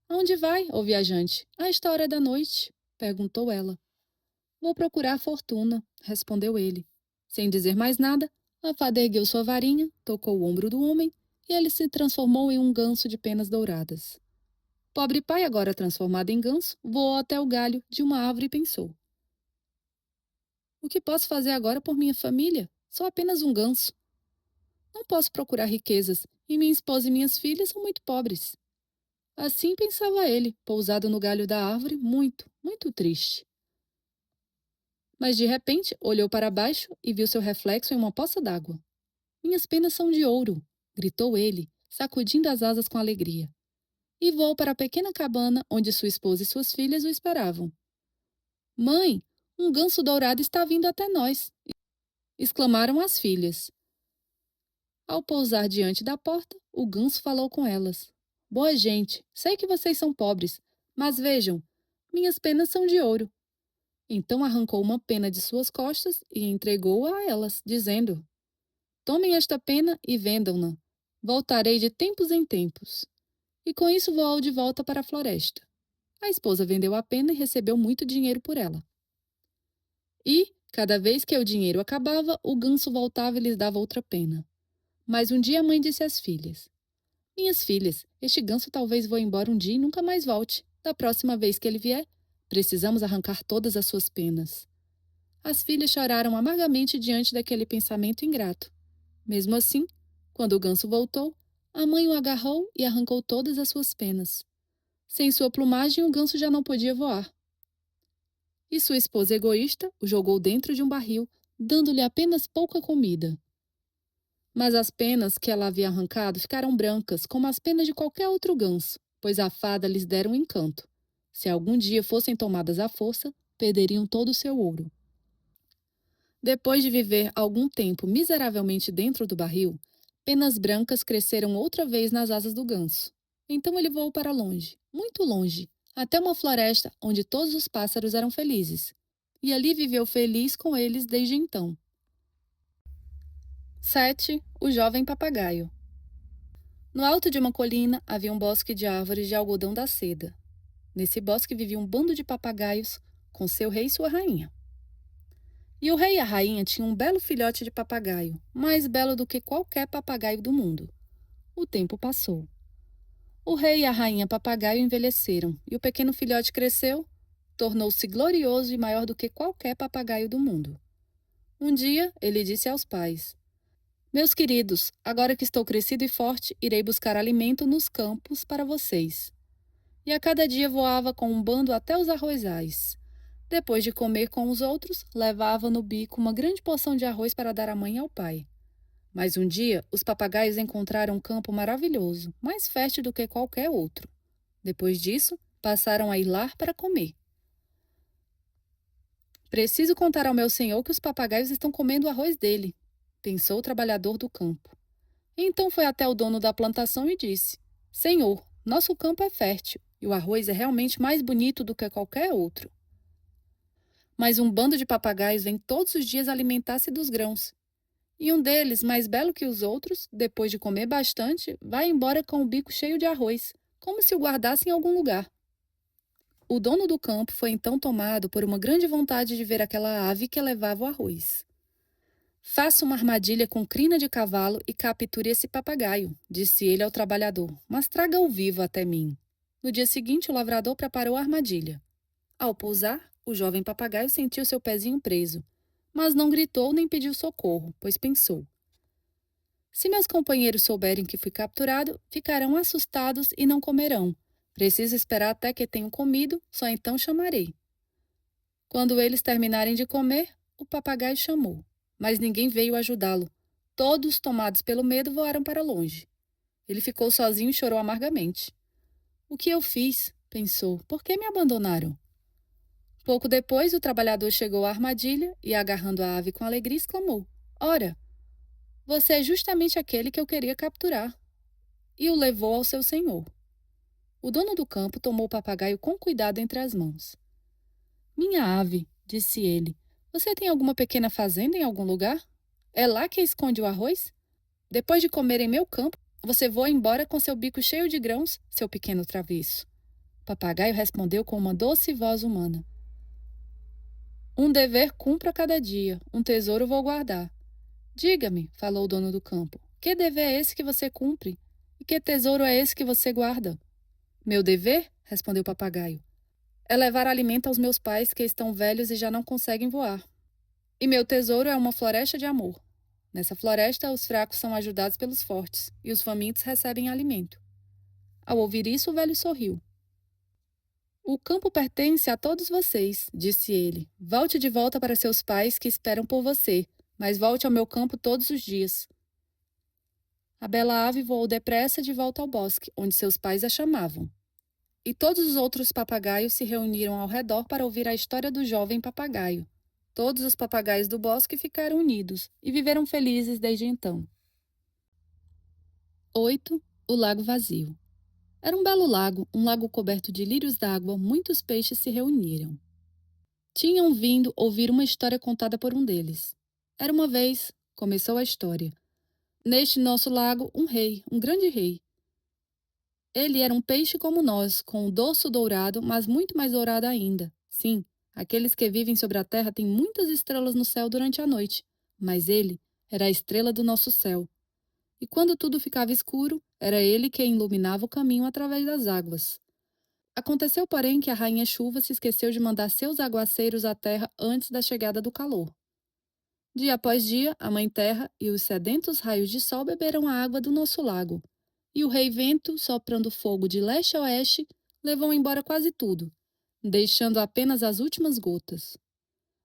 Aonde vai, ó viajante? A esta hora da noite? Perguntou ela. Vou procurar fortuna, respondeu ele. Sem dizer mais nada, a fada ergueu sua varinha, tocou o ombro do homem e ele se transformou em um ganso de penas douradas. Pobre pai, agora transformado em ganso, voou até o galho de uma árvore e pensou: O que posso fazer agora por minha família? Sou apenas um ganso. Não posso procurar riquezas, e minha esposa e minhas filhas são muito pobres. Assim pensava ele, pousado no galho da árvore, muito, muito triste. Mas de repente olhou para baixo e viu seu reflexo em uma poça d'água. Minhas penas são de ouro, gritou ele, sacudindo as asas com alegria. E voou para a pequena cabana onde sua esposa e suas filhas o esperavam. Mãe, um ganso dourado está vindo até nós, exclamaram as filhas. Ao pousar diante da porta, o ganso falou com elas. Boa gente, sei que vocês são pobres, mas vejam, minhas penas são de ouro. Então arrancou uma pena de suas costas e entregou-a a elas, dizendo: Tomem esta pena e vendam-na. Voltarei de tempos em tempos. E com isso voou de volta para a floresta. A esposa vendeu a pena e recebeu muito dinheiro por ela. E, cada vez que o dinheiro acabava, o ganso voltava e lhes dava outra pena. Mas um dia a mãe disse às filhas: Minhas filhas, este ganso talvez voe embora um dia e nunca mais volte. Da próxima vez que ele vier, precisamos arrancar todas as suas penas. As filhas choraram amargamente diante daquele pensamento ingrato. Mesmo assim, quando o ganso voltou, a mãe o agarrou e arrancou todas as suas penas. Sem sua plumagem, o ganso já não podia voar. E sua esposa egoísta o jogou dentro de um barril, dando-lhe apenas pouca comida. Mas as penas que ela havia arrancado ficaram brancas, como as penas de qualquer outro ganso, pois a fada lhes dera um encanto. Se algum dia fossem tomadas à força, perderiam todo o seu ouro. Depois de viver algum tempo miseravelmente dentro do barril, penas brancas cresceram outra vez nas asas do ganso. Então ele voou para longe, muito longe, até uma floresta onde todos os pássaros eram felizes. E ali viveu feliz com eles desde então. 7. O jovem papagaio. No alto de uma colina havia um bosque de árvores de algodão da seda. Nesse bosque vivia um bando de papagaios, com seu rei e sua rainha. E o rei e a rainha tinham um belo filhote de papagaio, mais belo do que qualquer papagaio do mundo. O tempo passou. O rei e a rainha papagaio envelheceram, e o pequeno filhote cresceu, tornou-se glorioso e maior do que qualquer papagaio do mundo. Um dia, ele disse aos pais: Meus queridos, agora que estou crescido e forte, irei buscar alimento nos campos para vocês. E a cada dia voava com um bando até os arrozais. Depois de comer com os outros, levava no bico uma grande porção de arroz para dar à mãe e ao pai. Mas um dia, os papagaios encontraram um campo maravilhoso, mais fértil do que qualquer outro. Depois disso, passaram a ir lá para comer. Preciso contar ao meu senhor que os papagaios estão comendo o arroz dele, pensou o trabalhador do campo. Então foi até o dono da plantação e disse: Senhor, nosso campo é fértil e o arroz é realmente mais bonito do que qualquer outro. Mas um bando de papagaios vem todos os dias alimentar-se dos grãos. E um deles, mais belo que os outros, depois de comer bastante, vai embora com o bico cheio de arroz, como se o guardasse em algum lugar. O dono do campo foi então tomado por uma grande vontade de ver aquela ave que levava o arroz. Faça uma armadilha com crina de cavalo e capture esse papagaio, disse ele ao trabalhador, mas traga-o vivo até mim. No dia seguinte, o lavrador preparou a armadilha. Ao pousar, o jovem papagaio sentiu seu pezinho preso, mas não gritou nem pediu socorro, pois pensou: se meus companheiros souberem que fui capturado, ficarão assustados e não comerão. Preciso esperar até que tenham comido, só então chamarei. Quando eles terminarem de comer, o papagaio chamou, mas ninguém veio ajudá-lo. Todos, tomados pelo medo, voaram para longe. Ele ficou sozinho e chorou amargamente. O que eu fiz? Pensou. Por que me abandonaram? Pouco depois, o trabalhador chegou à armadilha e, agarrando a ave com alegria, exclamou: Ora, você é justamente aquele que eu queria capturar. E o levou ao seu senhor. O dono do campo tomou o papagaio com cuidado entre as mãos. Minha ave, disse ele, você tem alguma pequena fazenda em algum lugar? É lá que esconde o arroz? Depois de comer em meu campo, você voa embora com seu bico cheio de grãos, seu pequeno travesso. O papagaio respondeu com uma doce voz humana. Um dever cumpro a cada dia, um tesouro vou guardar. Diga-me, falou o dono do campo, que dever é esse que você cumpre? E que tesouro é esse que você guarda? Meu dever, respondeu o papagaio, é levar alimento aos meus pais que estão velhos e já não conseguem voar. E meu tesouro é uma floresta de amor. Nessa floresta, os fracos são ajudados pelos fortes, e os famintos recebem alimento. Ao ouvir isso, o velho sorriu. O campo pertence a todos vocês, disse ele. Volte de volta para seus pais que esperam por você, mas volte ao meu campo todos os dias. A bela ave voou depressa de volta ao bosque, onde seus pais a chamavam. E todos os outros papagaios se reuniram ao redor para ouvir a história do jovem papagaio. Todos os papagaios do bosque ficaram unidos e viveram felizes desde então. 8. O lago vazio. Era um belo lago, um lago coberto de lírios d'água, muitos peixes se reuniram. Tinham vindo ouvir uma história contada por um deles. Era uma vez, começou a história. Neste nosso lago, um rei, um grande rei. Ele era um peixe como nós, com um dorso dourado, mas muito mais dourado ainda. Sim, aqueles que vivem sobre a terra têm muitas estrelas no céu durante a noite, mas ele era a estrela do nosso céu. E quando tudo ficava escuro, era ele quem iluminava o caminho através das águas. Aconteceu, porém, que a rainha Chuva se esqueceu de mandar seus aguaceiros à terra antes da chegada do calor. Dia após dia, a Mãe Terra e os sedentos raios de sol beberam a água do nosso lago. E o Rei Vento, soprando fogo de leste a oeste, levou embora quase tudo, deixando apenas as últimas gotas.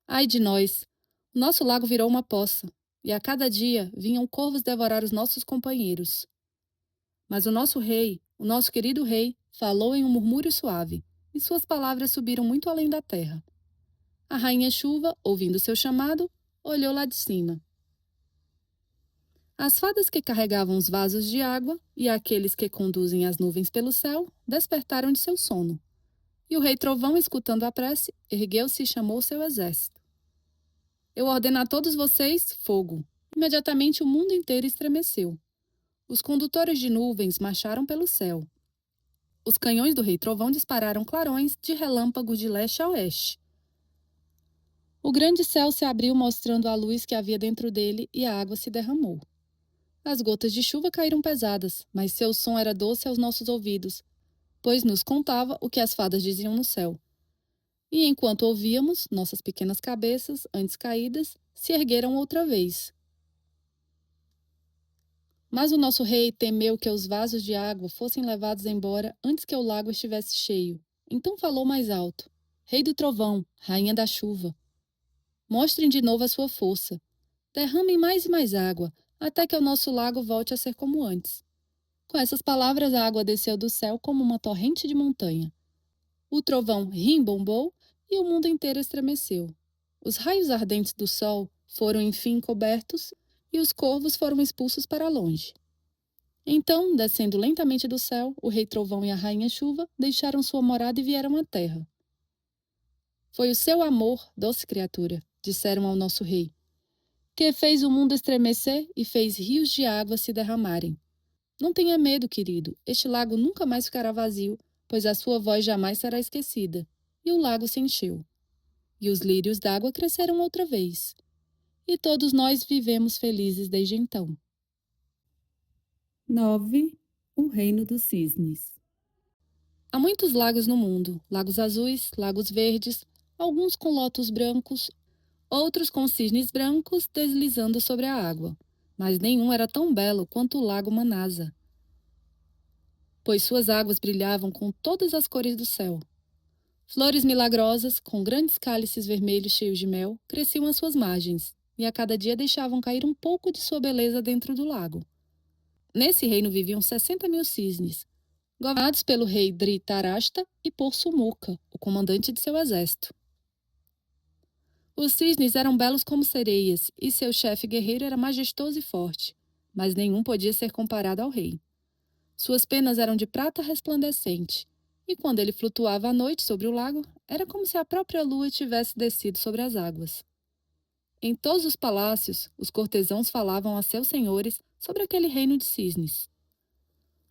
Ai de nós! O nosso lago virou uma poça, e a cada dia vinham corvos devorar os nossos companheiros. Mas o nosso rei, o nosso querido rei, falou em um murmúrio suave, e suas palavras subiram muito além da terra. A rainha Chuva, ouvindo seu chamado, olhou lá de cima. As fadas que carregavam os vasos de água e aqueles que conduzem as nuvens pelo céu despertaram de seu sono. E o rei Trovão, escutando a prece, ergueu-se e chamou seu exército. Eu ordeno a todos vocês fogo. Imediatamente o mundo inteiro estremeceu. Os condutores de nuvens marcharam pelo céu. Os canhões do rei Trovão dispararam clarões de relâmpagos de leste a oeste. O grande céu se abriu mostrando a luz que havia dentro dele e a água se derramou. As gotas de chuva caíram pesadas, mas seu som era doce aos nossos ouvidos, pois nos contava o que as fadas diziam no céu. E enquanto ouvíamos, nossas pequenas cabeças, antes caídas, se ergueram outra vez. Mas o nosso rei temeu que os vasos de água fossem levados embora antes que o lago estivesse cheio. Então falou mais alto: Rei do trovão, rainha da chuva, mostrem de novo a sua força. Derramem mais e mais água, até que o nosso lago volte a ser como antes. Com essas palavras, a água desceu do céu como uma torrente de montanha. O trovão rimbombou e o mundo inteiro estremeceu. Os raios ardentes do sol foram enfim cobertos e os corvos foram expulsos para longe. Então, descendo lentamente do céu, o rei Trovão e a rainha Chuva deixaram sua morada e vieram à terra. Foi o seu amor, doce criatura, disseram ao nosso rei, que fez o mundo estremecer e fez rios de água se derramarem. Não tenha medo, querido, este lago nunca mais ficará vazio, pois a sua voz jamais será esquecida. E o lago se encheu. E os lírios d'água cresceram outra vez. E todos nós vivemos felizes desde então. 9. O Reino dos Cisnes. Há muitos lagos no mundo, lagos azuis, lagos verdes, alguns com lótus brancos, outros com cisnes brancos deslizando sobre a água. Mas nenhum era tão belo quanto o lago Manasa, pois suas águas brilhavam com todas as cores do céu. Flores milagrosas, com grandes cálices vermelhos cheios de mel, cresciam às suas margens, e a cada dia deixavam cair um pouco de sua beleza dentro do lago. Nesse reino viviam 60.000 cisnes, governados pelo rei Dhritarashtra e por Sumuka, o comandante de seu exército. Os cisnes eram belos como sereias, e seu chefe guerreiro era majestoso e forte, mas nenhum podia ser comparado ao rei. Suas penas eram de prata resplandecente, e quando ele flutuava à noite sobre o lago, era como se a própria lua tivesse descido sobre as águas. Em todos os palácios, os cortesãos falavam a seus senhores sobre aquele reino de cisnes.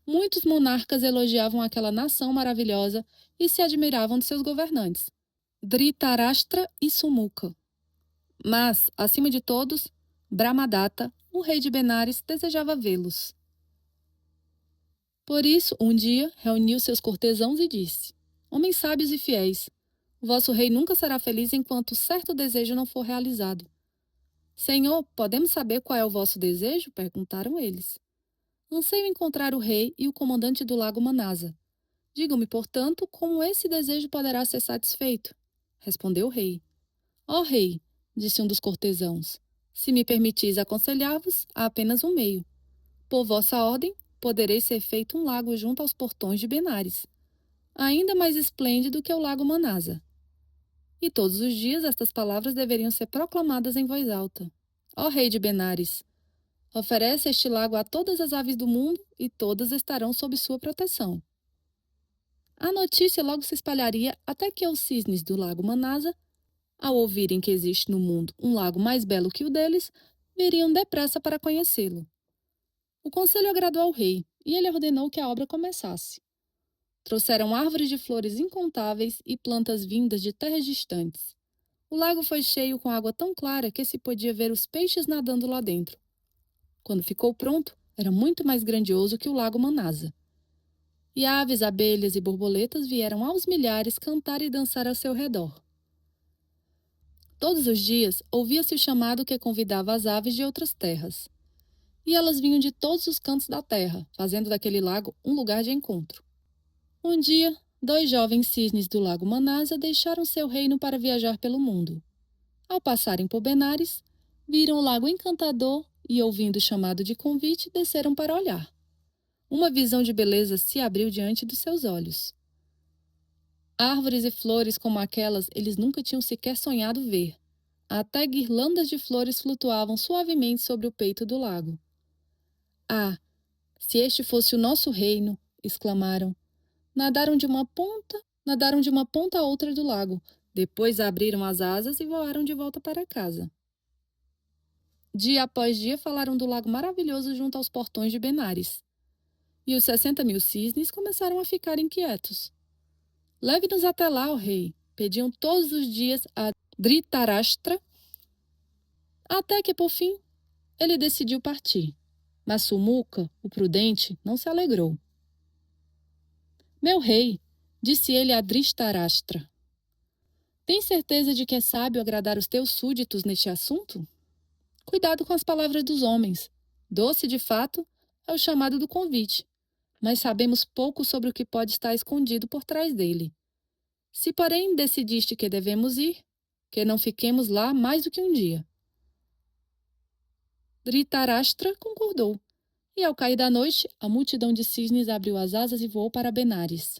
Muitos monarcas elogiavam aquela nação maravilhosa e se admiravam de seus governantes, Dhritarashtra e Sumuka. Mas, acima de todos, Brahmadatta, o rei de Benares, desejava vê-los. Por isso, um dia, reuniu seus cortesãos e disse: Homens sábios e fiéis, o vosso rei nunca será feliz enquanto certo desejo não for realizado. Senhor, podemos saber qual é o vosso desejo? Perguntaram eles. Anseio encontrar o rei e o comandante do lago Manasa. Digam-me, portanto, como esse desejo poderá ser satisfeito? Respondeu o rei. Ó rei, disse um dos cortesãos, se me permitis aconselhar-vos, há apenas um meio. Por vossa ordem, poderei ser feito um lago junto aos portões de Benares, ainda mais esplêndido que o lago Manasa. E todos os dias estas palavras deveriam ser proclamadas em voz alta. Ó rei de Benares, oferece este lago a todas as aves do mundo e todas estarão sob sua proteção. A notícia logo se espalharia até que os cisnes do lago Manasa, ao ouvirem que existe no mundo um lago mais belo que o deles, viriam depressa para conhecê-lo. O conselho agradou ao rei, e ele ordenou que a obra começasse. Trouxeram árvores de flores incontáveis e plantas vindas de terras distantes. O lago foi cheio com água tão clara que se podia ver os peixes nadando lá dentro. Quando ficou pronto, era muito mais grandioso que o lago Manasa. E aves, abelhas e borboletas vieram aos milhares cantar e dançar ao seu redor. Todos os dias ouvia-se o chamado que convidava as aves de outras terras. E elas vinham de todos os cantos da terra, fazendo daquele lago um lugar de encontro. Um dia, 2 jovens cisnes do lago Manasa deixaram seu reino para viajar pelo mundo. Ao passarem por Benares, viram o lago encantador e, ouvindo o chamado de convite, desceram para olhar. Uma visão de beleza se abriu diante dos seus olhos. Árvores e flores como aquelas eles nunca tinham sequer sonhado ver. Até guirlandas de flores flutuavam suavemente sobre o peito do lago. Ah, se este fosse o nosso reino, exclamaram. Nadaram de uma ponta a outra do lago. Depois abriram as asas e voaram de volta para casa. Dia após dia falaram do lago maravilhoso junto aos portões de Benares. E os 60.000 cisnes começaram a ficar inquietos. Leve-nos até lá, ó rei, pediam todos os dias a Dhritarashtra, até que, por fim, ele decidiu partir. Mas Sumuka, o prudente, não se alegrou. Meu rei, disse ele a Dhritarashtra, tem certeza de que é sábio agradar os teus súditos neste assunto? Cuidado com as palavras dos homens. Doce, de fato, é o chamado do convite, mas sabemos pouco sobre o que pode estar escondido por trás dele. Se, porém, decidiste que devemos ir, que não fiquemos lá mais do que um dia. Dhritarashtra concordou, e ao cair da noite, a multidão de cisnes abriu as asas e voou para Benares.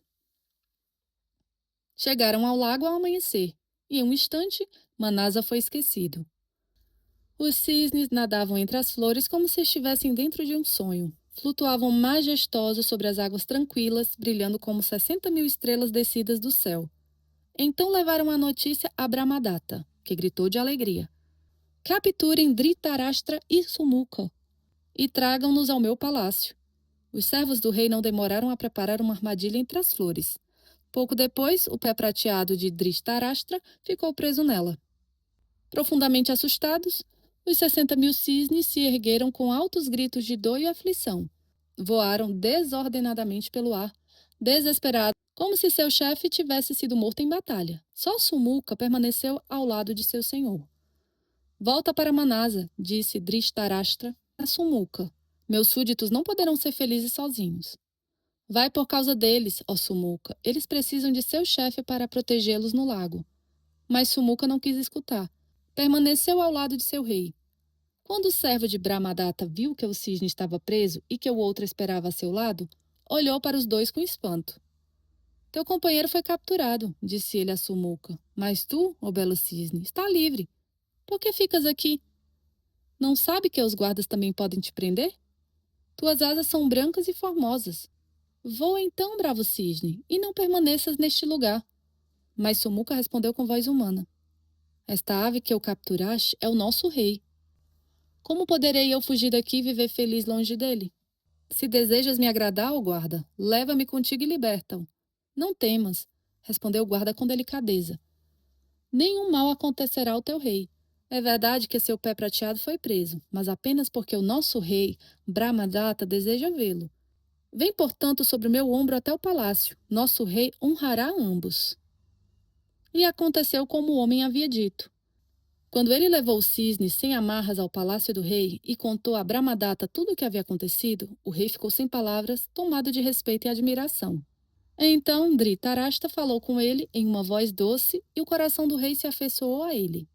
Chegaram ao lago ao amanhecer, e em um instante, Manasa foi esquecido. Os cisnes nadavam entre as flores como se estivessem dentro de um sonho. Flutuavam majestosos sobre as águas tranquilas, brilhando como 60.000 estrelas descidas do céu. Então levaram a notícia a Brahmadatta, que gritou de alegria. Capturem Dhritarashtra e Sumuka e tragam-nos ao meu palácio. Os servos do rei não demoraram a preparar uma armadilha entre as flores. Pouco depois, o pé prateado de Dhritarashtra ficou preso nela. Profundamente assustados, os 60.000 cisnes se ergueram com altos gritos de dor e aflição. Voaram desordenadamente pelo ar, desesperados, como se seu chefe tivesse sido morto em batalha. Só Sumuka permaneceu ao lado de seu senhor. Volta para Manasa, disse Dhritarashtra a Sumuka. Meus súditos não poderão ser felizes sozinhos. Vai por causa deles, ó Sumuca. Eles precisam de seu chefe para protegê-los no lago. Mas Sumuca não quis escutar. Permaneceu ao lado de seu rei. Quando o servo de Brahmadatta viu que o cisne estava preso e que o outro esperava a seu lado, olhou para os dois com espanto. Teu companheiro foi capturado, disse ele a Sumuca. Mas tu, ó belo cisne, está livre. Por que ficas aqui? Não sabe que os guardas também podem te prender? Tuas asas são brancas e formosas. Voa então, bravo cisne, e não permaneças neste lugar. Mas Sumuca respondeu com voz humana. Esta ave que eu capturaste é o nosso rei. Como poderei eu fugir daqui e viver feliz longe dele? Se desejas me agradar, ó guarda, leva-me contigo e liberta-o. Não temas, respondeu o guarda com delicadeza. Nenhum mal acontecerá ao teu rei. É verdade que seu pé prateado foi preso, mas apenas porque o nosso rei, Brahmadatta, deseja vê-lo. Vem, portanto, sobre o meu ombro até o palácio. Nosso rei honrará ambos. E aconteceu como o homem havia dito. Quando ele levou o cisne sem amarras ao palácio do rei e contou a Brahmadatta tudo o que havia acontecido, o rei ficou sem palavras, tomado de respeito e admiração. Então Dhritarashtra falou com ele em uma voz doce e o coração do rei se afeiçoou a ele.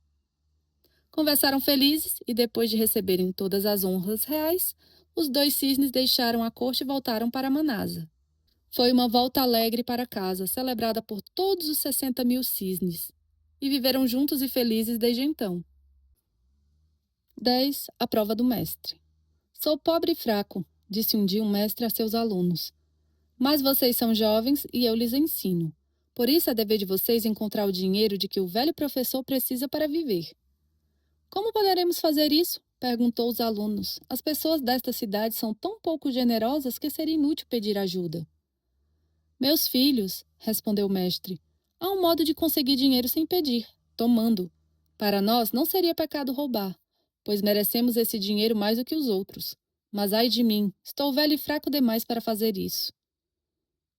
Conversaram felizes e, depois de receberem todas as honras reais, os dois cisnes deixaram a corte e voltaram para Manasa. Foi uma volta alegre para casa, celebrada por todos os 60.000 cisnes, e viveram juntos e felizes desde então. 10. A prova do mestre. Sou pobre e fraco, disse um dia um mestre a seus alunos. Mas vocês são jovens e eu lhes ensino. Por isso é dever de vocês encontrar o dinheiro de que o velho professor precisa para viver. Como poderemos fazer isso? Perguntou os alunos. As pessoas desta cidade são tão pouco generosas que seria inútil pedir ajuda. Meus filhos, respondeu o mestre, há um modo de conseguir dinheiro sem pedir, tomando. Para nós não seria pecado roubar, pois merecemos esse dinheiro mais do que os outros. Mas ai de mim, estou velho e fraco demais para fazer isso.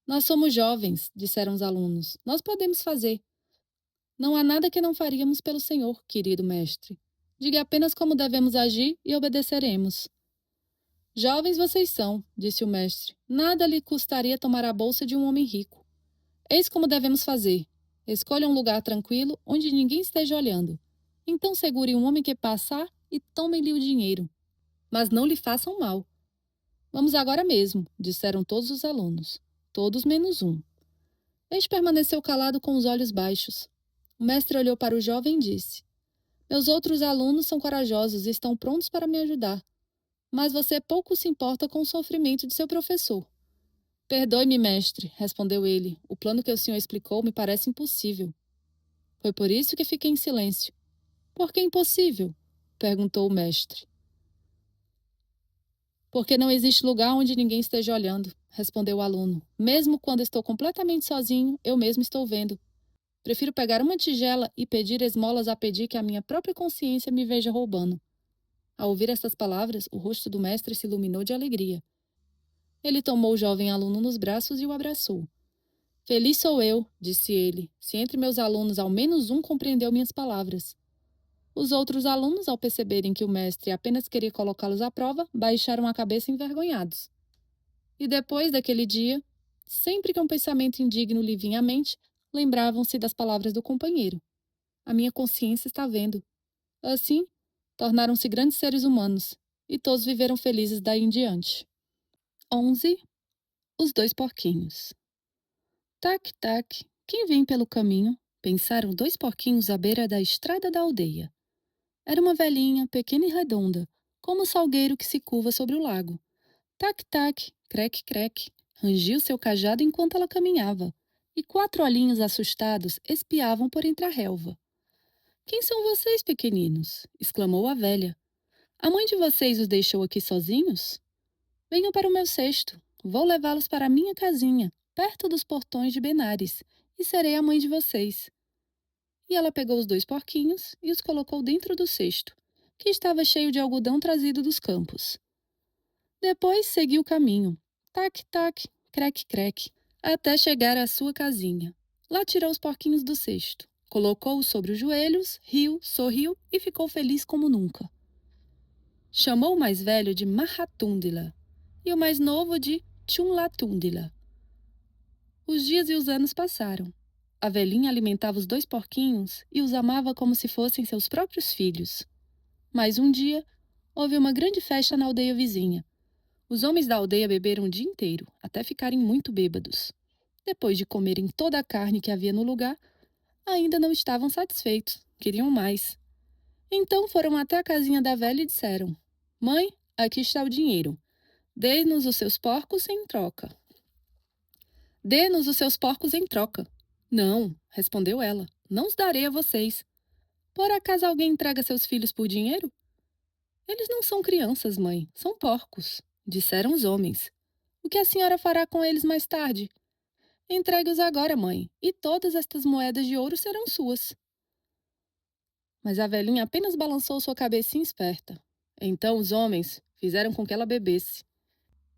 Nós somos jovens, disseram os alunos. Nós podemos fazer. Não há nada que não faríamos pelo Senhor, querido mestre. Diga apenas como devemos agir e obedeceremos. Jovens vocês são, disse o mestre. Nada lhe custaria tomar a bolsa de um homem rico. Eis como devemos fazer. Escolha um lugar tranquilo, onde ninguém esteja olhando. Então segure um homem que passar e tomem-lhe o dinheiro. Mas não lhe façam mal. Vamos agora mesmo, disseram todos os alunos. Todos menos um. Este permaneceu calado com os olhos baixos. O mestre olhou para o jovem e disse: Meus outros alunos são corajosos e estão prontos para me ajudar. Mas você pouco se importa com o sofrimento de seu professor. Perdoe-me, mestre, respondeu ele. O plano que o senhor explicou me parece impossível. Foi por isso que fiquei em silêncio. Por que impossível? Perguntou o mestre. Porque não existe lugar onde ninguém esteja olhando, respondeu o aluno. Mesmo quando estou completamente sozinho, eu mesmo estou vendo. Prefiro pegar uma tigela e pedir esmolas a pedir que a minha própria consciência me veja roubando. Ao ouvir estas palavras, o rosto do mestre se iluminou de alegria. Ele tomou o jovem aluno nos braços e o abraçou. Feliz sou eu, disse ele, se entre meus alunos ao menos um compreendeu minhas palavras. Os outros alunos, ao perceberem que o mestre apenas queria colocá-los à prova, baixaram a cabeça envergonhados. E depois daquele dia, sempre que um pensamento indigno lhe vinha à mente, lembravam-se das palavras do companheiro. A minha consciência está vendo. Assim, tornaram-se grandes seres humanos, e todos viveram felizes daí em diante. 11. Os dois porquinhos. Tac, tac, quem vem pelo caminho? Pensaram dois porquinhos à beira da estrada da aldeia. Era uma velhinha, pequena e redonda, como o salgueiro que se curva sobre o lago. Tac, tac, creque, creque, rangiu seu cajado enquanto ela caminhava, e 4 olhinhos assustados espiavam por entre a relva. Quem são vocês, pequeninos? Exclamou a velha. A mãe de vocês os deixou aqui sozinhos? Venham para o meu cesto. Vou levá-los para a minha casinha, perto dos portões de Benares, e serei a mãe de vocês. E ela pegou os 2 porquinhos e os colocou dentro do cesto, que estava cheio de algodão trazido dos campos. Depois seguiu o caminho, tac, tac, creque, creque, até chegar à sua casinha. Lá tirou os porquinhos do cesto, colocou-os sobre os joelhos, riu, sorriu e ficou feliz como nunca. Chamou o mais velho de Mahatundila e o mais novo de Chunlatundila. Os dias e os anos passaram. A velhinha alimentava os 2 porquinhos e os amava como se fossem seus próprios filhos. Mas um dia, houve uma grande festa na aldeia vizinha. Os homens da aldeia beberam o dia inteiro, até ficarem muito bêbados. Depois de comerem toda a carne que havia no lugar, ainda não estavam satisfeitos, queriam mais. Então foram até a casinha da velha e disseram: Mãe, aqui está o dinheiro. Dê-nos os seus porcos em troca. Dê-nos os seus porcos em troca. Não, respondeu ela, não os darei a vocês. Por acaso alguém entrega seus filhos por dinheiro? Eles não são crianças, mãe, são porcos, disseram os homens. O que a senhora fará com eles mais tarde? Entregue-os agora, mãe, e todas estas moedas de ouro serão suas. Mas a velhinha apenas balançou sua cabecinha esperta. Então os homens fizeram com que ela bebesse.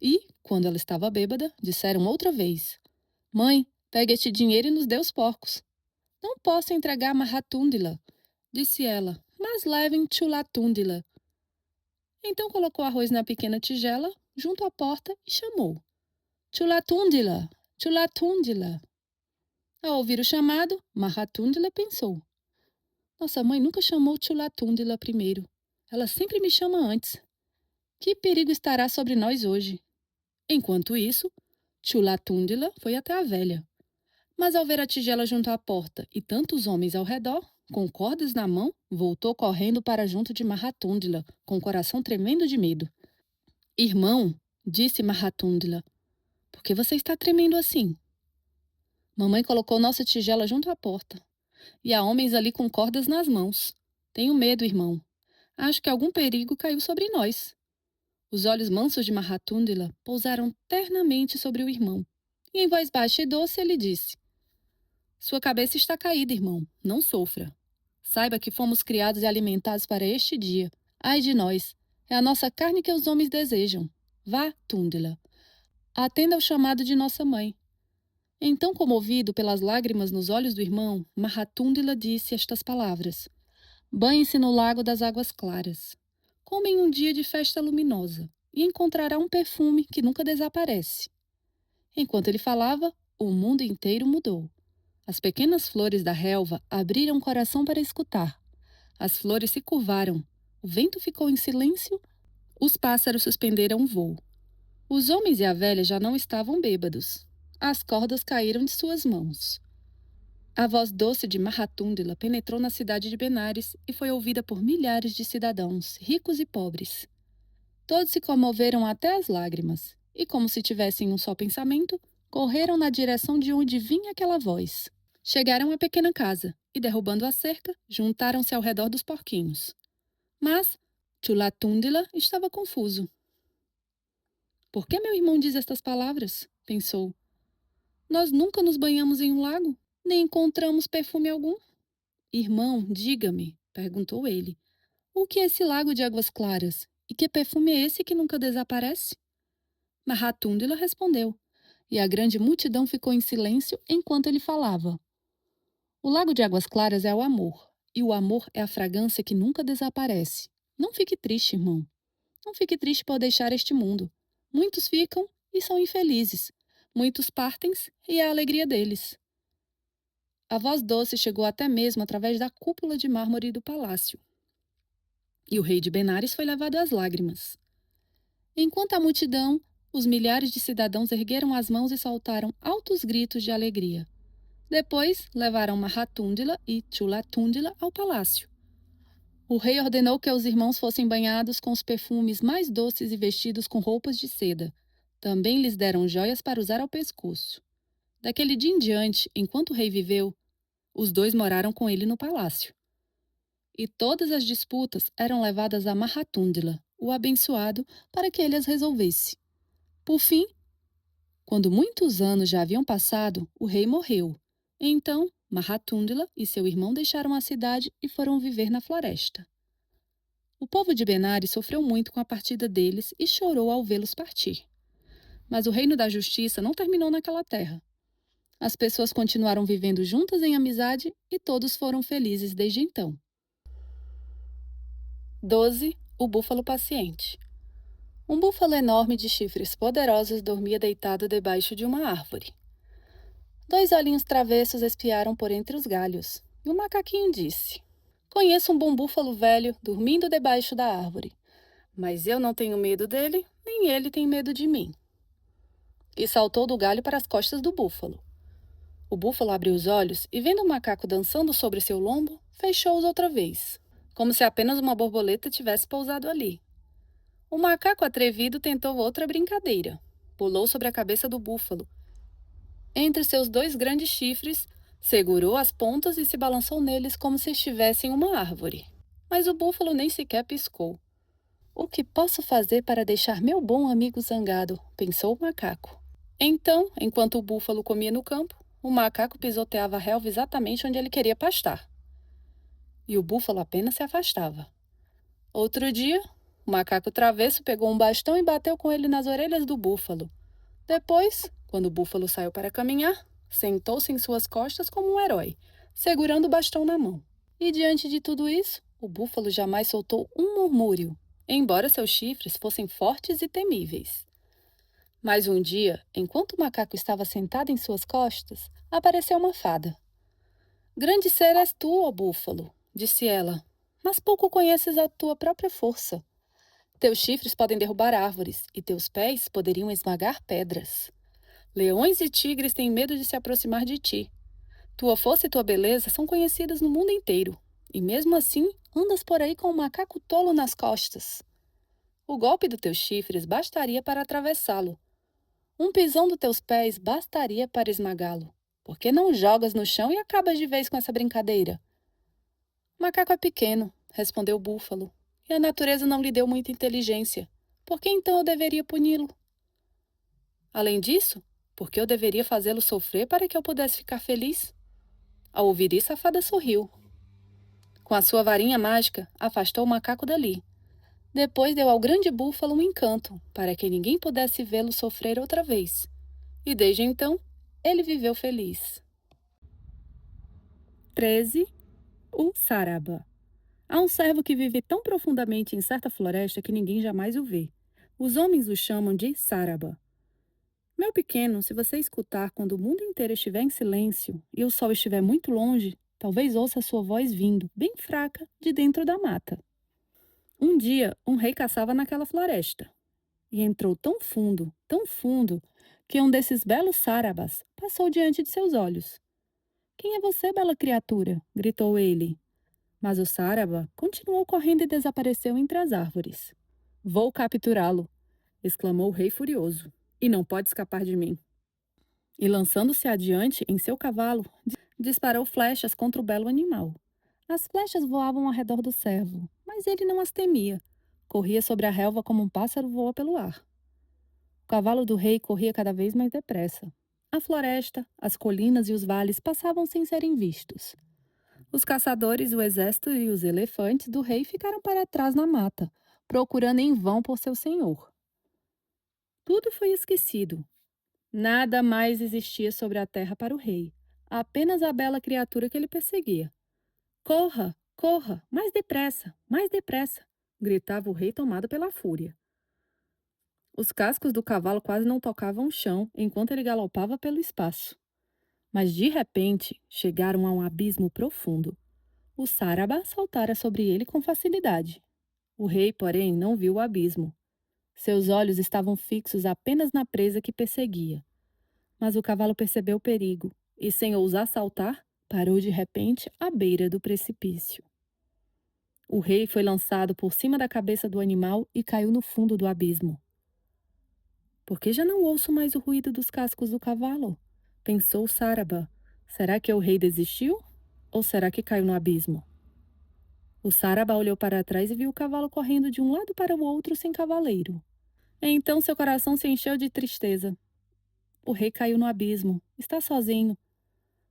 E, quando ela estava bêbada, disseram outra vez: Mãe, pegue este dinheiro e nos dê os porcos. Não posso entregar Mahatundila, disse ela, mas levem Chulatundila. Então colocou arroz na pequena tigela, junto à porta, e chamou: Chulatundila, Chulatundila. Ao ouvir o chamado, Mahatundila pensou: Nossa mãe nunca chamou Chulatundila primeiro. Ela sempre me chama antes. Que perigo estará sobre nós hoje? Enquanto isso, Chulatundila foi até a velha. Mas ao ver a tigela junto à porta e tantos homens ao redor, com cordas na mão, voltou correndo para junto de Mahatundila, com o coração tremendo de medo. Irmão, disse Mahatundila, por que você está tremendo assim? Mamãe colocou nossa tigela junto à porta. E há homens ali com cordas nas mãos. Tenho medo, irmão. Acho que algum perigo caiu sobre nós. Os olhos mansos de Mahatundila pousaram ternamente sobre o irmão. E em voz baixa e doce ele disse: Sua cabeça está caída, irmão. Não sofra. Saiba que fomos criados e alimentados para este dia. Ai de nós! É a nossa carne que os homens desejam. Vá, Tundila. Atenda ao chamado de nossa mãe. Então, comovido pelas lágrimas nos olhos do irmão, Mahatundila disse estas palavras: Banhe-se no lago das águas claras. Coma em um dia de festa luminosa e encontrará um perfume que nunca desaparece. Enquanto ele falava, o mundo inteiro mudou. As pequenas flores da relva abriram o coração para escutar. As flores se curvaram, o vento ficou em silêncio, os pássaros suspenderam o voo. Os homens e a velha já não estavam bêbados. As cordas caíram de suas mãos. A voz doce de Mahatundila penetrou na cidade de Benares e foi ouvida por milhares de cidadãos, ricos e pobres. Todos se comoveram até as lágrimas, e como se tivessem um só pensamento, correram na direção de onde vinha aquela voz. Chegaram à pequena casa e, derrubando a cerca, juntaram-se ao redor dos porquinhos. Mas Chulatundila estava confuso. Por que meu irmão diz estas palavras? Pensou. Nós nunca nos banhamos em um lago, nem encontramos perfume algum. Irmão, diga-me, perguntou ele, o que é esse lago de águas claras? E que perfume é esse que nunca desaparece? Mahatundila respondeu, e a grande multidão ficou em silêncio enquanto ele falava. O lago de águas claras é o amor, e o amor é a fragrância que nunca desaparece. Não fique triste, irmão. Não fique triste por deixar este mundo. Muitos ficam e são infelizes. Muitos partem e é a alegria deles. A voz doce chegou até mesmo através da cúpula de mármore do palácio. E o rei de Benares foi levado às lágrimas. Enquanto a multidão, os milhares de cidadãos ergueram as mãos e soltaram altos gritos de alegria. Depois, levaram Mahatundila e Chulatundila ao palácio. O rei ordenou que os irmãos fossem banhados com os perfumes mais doces e vestidos com roupas de seda. Também lhes deram joias para usar ao pescoço. Daquele dia em diante, enquanto o rei viveu, os dois moraram com ele no palácio. E todas as disputas eram levadas a Mahatundila, o abençoado, para que ele as resolvesse. Por fim, quando muitos anos já haviam passado, o rei morreu. Então, Mahatundila e seu irmão deixaram a cidade e foram viver na floresta. O povo de Benares sofreu muito com a partida deles e chorou ao vê-los partir. Mas o reino da justiça não terminou naquela terra. As pessoas continuaram vivendo juntas em amizade e todos foram felizes desde então. 12. O búfalo paciente. Um búfalo enorme de chifres poderosos dormia deitado debaixo de uma árvore. Dois olhinhos travessos espiaram por entre os galhos, e o macaquinho disse: Conheço um bom búfalo velho dormindo debaixo da árvore, mas eu não tenho medo dele, nem ele tem medo de mim. E saltou do galho para as costas do búfalo. O búfalo abriu os olhos e, vendo o macaco dançando sobre seu lombo, fechou-os outra vez, como se apenas uma borboleta tivesse pousado ali. O macaco atrevido tentou outra brincadeira. Pulou sobre a cabeça do búfalo. Entre seus dois grandes chifres, segurou as pontas e se balançou neles como se estivesse em uma árvore. Mas o búfalo nem sequer piscou. O que posso fazer para deixar meu bom amigo zangado? Pensou o macaco. Então, enquanto o búfalo comia no campo, o macaco pisoteava a relva exatamente onde ele queria pastar. E o búfalo apenas se afastava. Outro dia, o macaco travesso pegou um bastão e bateu com ele nas orelhas do búfalo. Depois, quando o búfalo saiu para caminhar, sentou-se em suas costas como um herói, segurando o bastão na mão. E diante de tudo isso, o búfalo jamais soltou um murmúrio, embora seus chifres fossem fortes e temíveis. Mas um dia, enquanto o macaco estava sentado em suas costas, apareceu uma fada. Grande ser és tu, ó búfalo, disse ela, mas pouco conheces a tua própria força. Teus chifres podem derrubar árvores e teus pés poderiam esmagar pedras. Leões e tigres têm medo de se aproximar de ti. Tua força e tua beleza são conhecidas no mundo inteiro, e mesmo assim andas por aí com um macaco tolo nas costas. O golpe dos teus chifres bastaria para atravessá-lo. Um pisão dos teus pés bastaria para esmagá-lo. Por que não jogas no chão e acabas de vez com essa brincadeira? O macaco é pequeno, respondeu o búfalo, e a natureza não lhe deu muita inteligência. Por que então eu deveria puni-lo? Além disso, por que eu deveria fazê-lo sofrer para que eu pudesse ficar feliz? Ao ouvir isso, a fada sorriu. Com a sua varinha mágica, afastou o macaco dali. Depois deu ao grande búfalo um encanto, para que ninguém pudesse vê-lo sofrer outra vez. E desde então, ele viveu feliz. 13. O Saraba. Há um cervo que vive tão profundamente em certa floresta que ninguém jamais o vê. Os homens o chamam de Saraba. Meu pequeno, se você escutar quando o mundo inteiro estiver em silêncio e o sol estiver muito longe, talvez ouça a sua voz vindo, bem fraca, de dentro da mata. Um dia, um rei caçava naquela floresta e entrou tão fundo, que um desses belos sarabas passou diante de seus olhos. Quem é você, bela criatura? Gritou ele. Mas o saraba continuou correndo e desapareceu entre as árvores. Vou capturá-lo, exclamou o rei furioso. E não pode escapar de mim. E lançando-se adiante em seu cavalo, disparou flechas contra o belo animal. As flechas voavam ao redor do cervo, mas ele não as temia. Corria sobre a relva como um pássaro voa pelo ar. O cavalo do rei corria cada vez mais depressa. A floresta, as colinas e os vales passavam sem serem vistos. Os caçadores, o exército e os elefantes do rei ficaram para trás na mata, procurando em vão por seu senhor. Tudo foi esquecido. Nada mais existia sobre a terra para o rei, apenas a bela criatura que ele perseguia. Corra, corra, mais depressa, gritava o rei tomado pela fúria. Os cascos do cavalo quase não tocavam o chão enquanto ele galopava pelo espaço. Mas de repente chegaram a um abismo profundo. O Saraba saltara sobre ele com facilidade. O rei, porém, não viu o abismo. Seus olhos estavam fixos apenas na presa que perseguia. Mas o cavalo percebeu o perigo e, sem ousar saltar, parou de repente à beira do precipício. O rei foi lançado por cima da cabeça do animal e caiu no fundo do abismo. Por que já não ouço mais o ruído dos cascos do cavalo? Pensou Saraba. Será que o rei desistiu? Ou será que caiu no abismo? O Saraba olhou para trás e viu o cavalo correndo de um lado para o outro sem cavaleiro. Então seu coração se encheu de tristeza. O rei caiu no abismo. Está sozinho.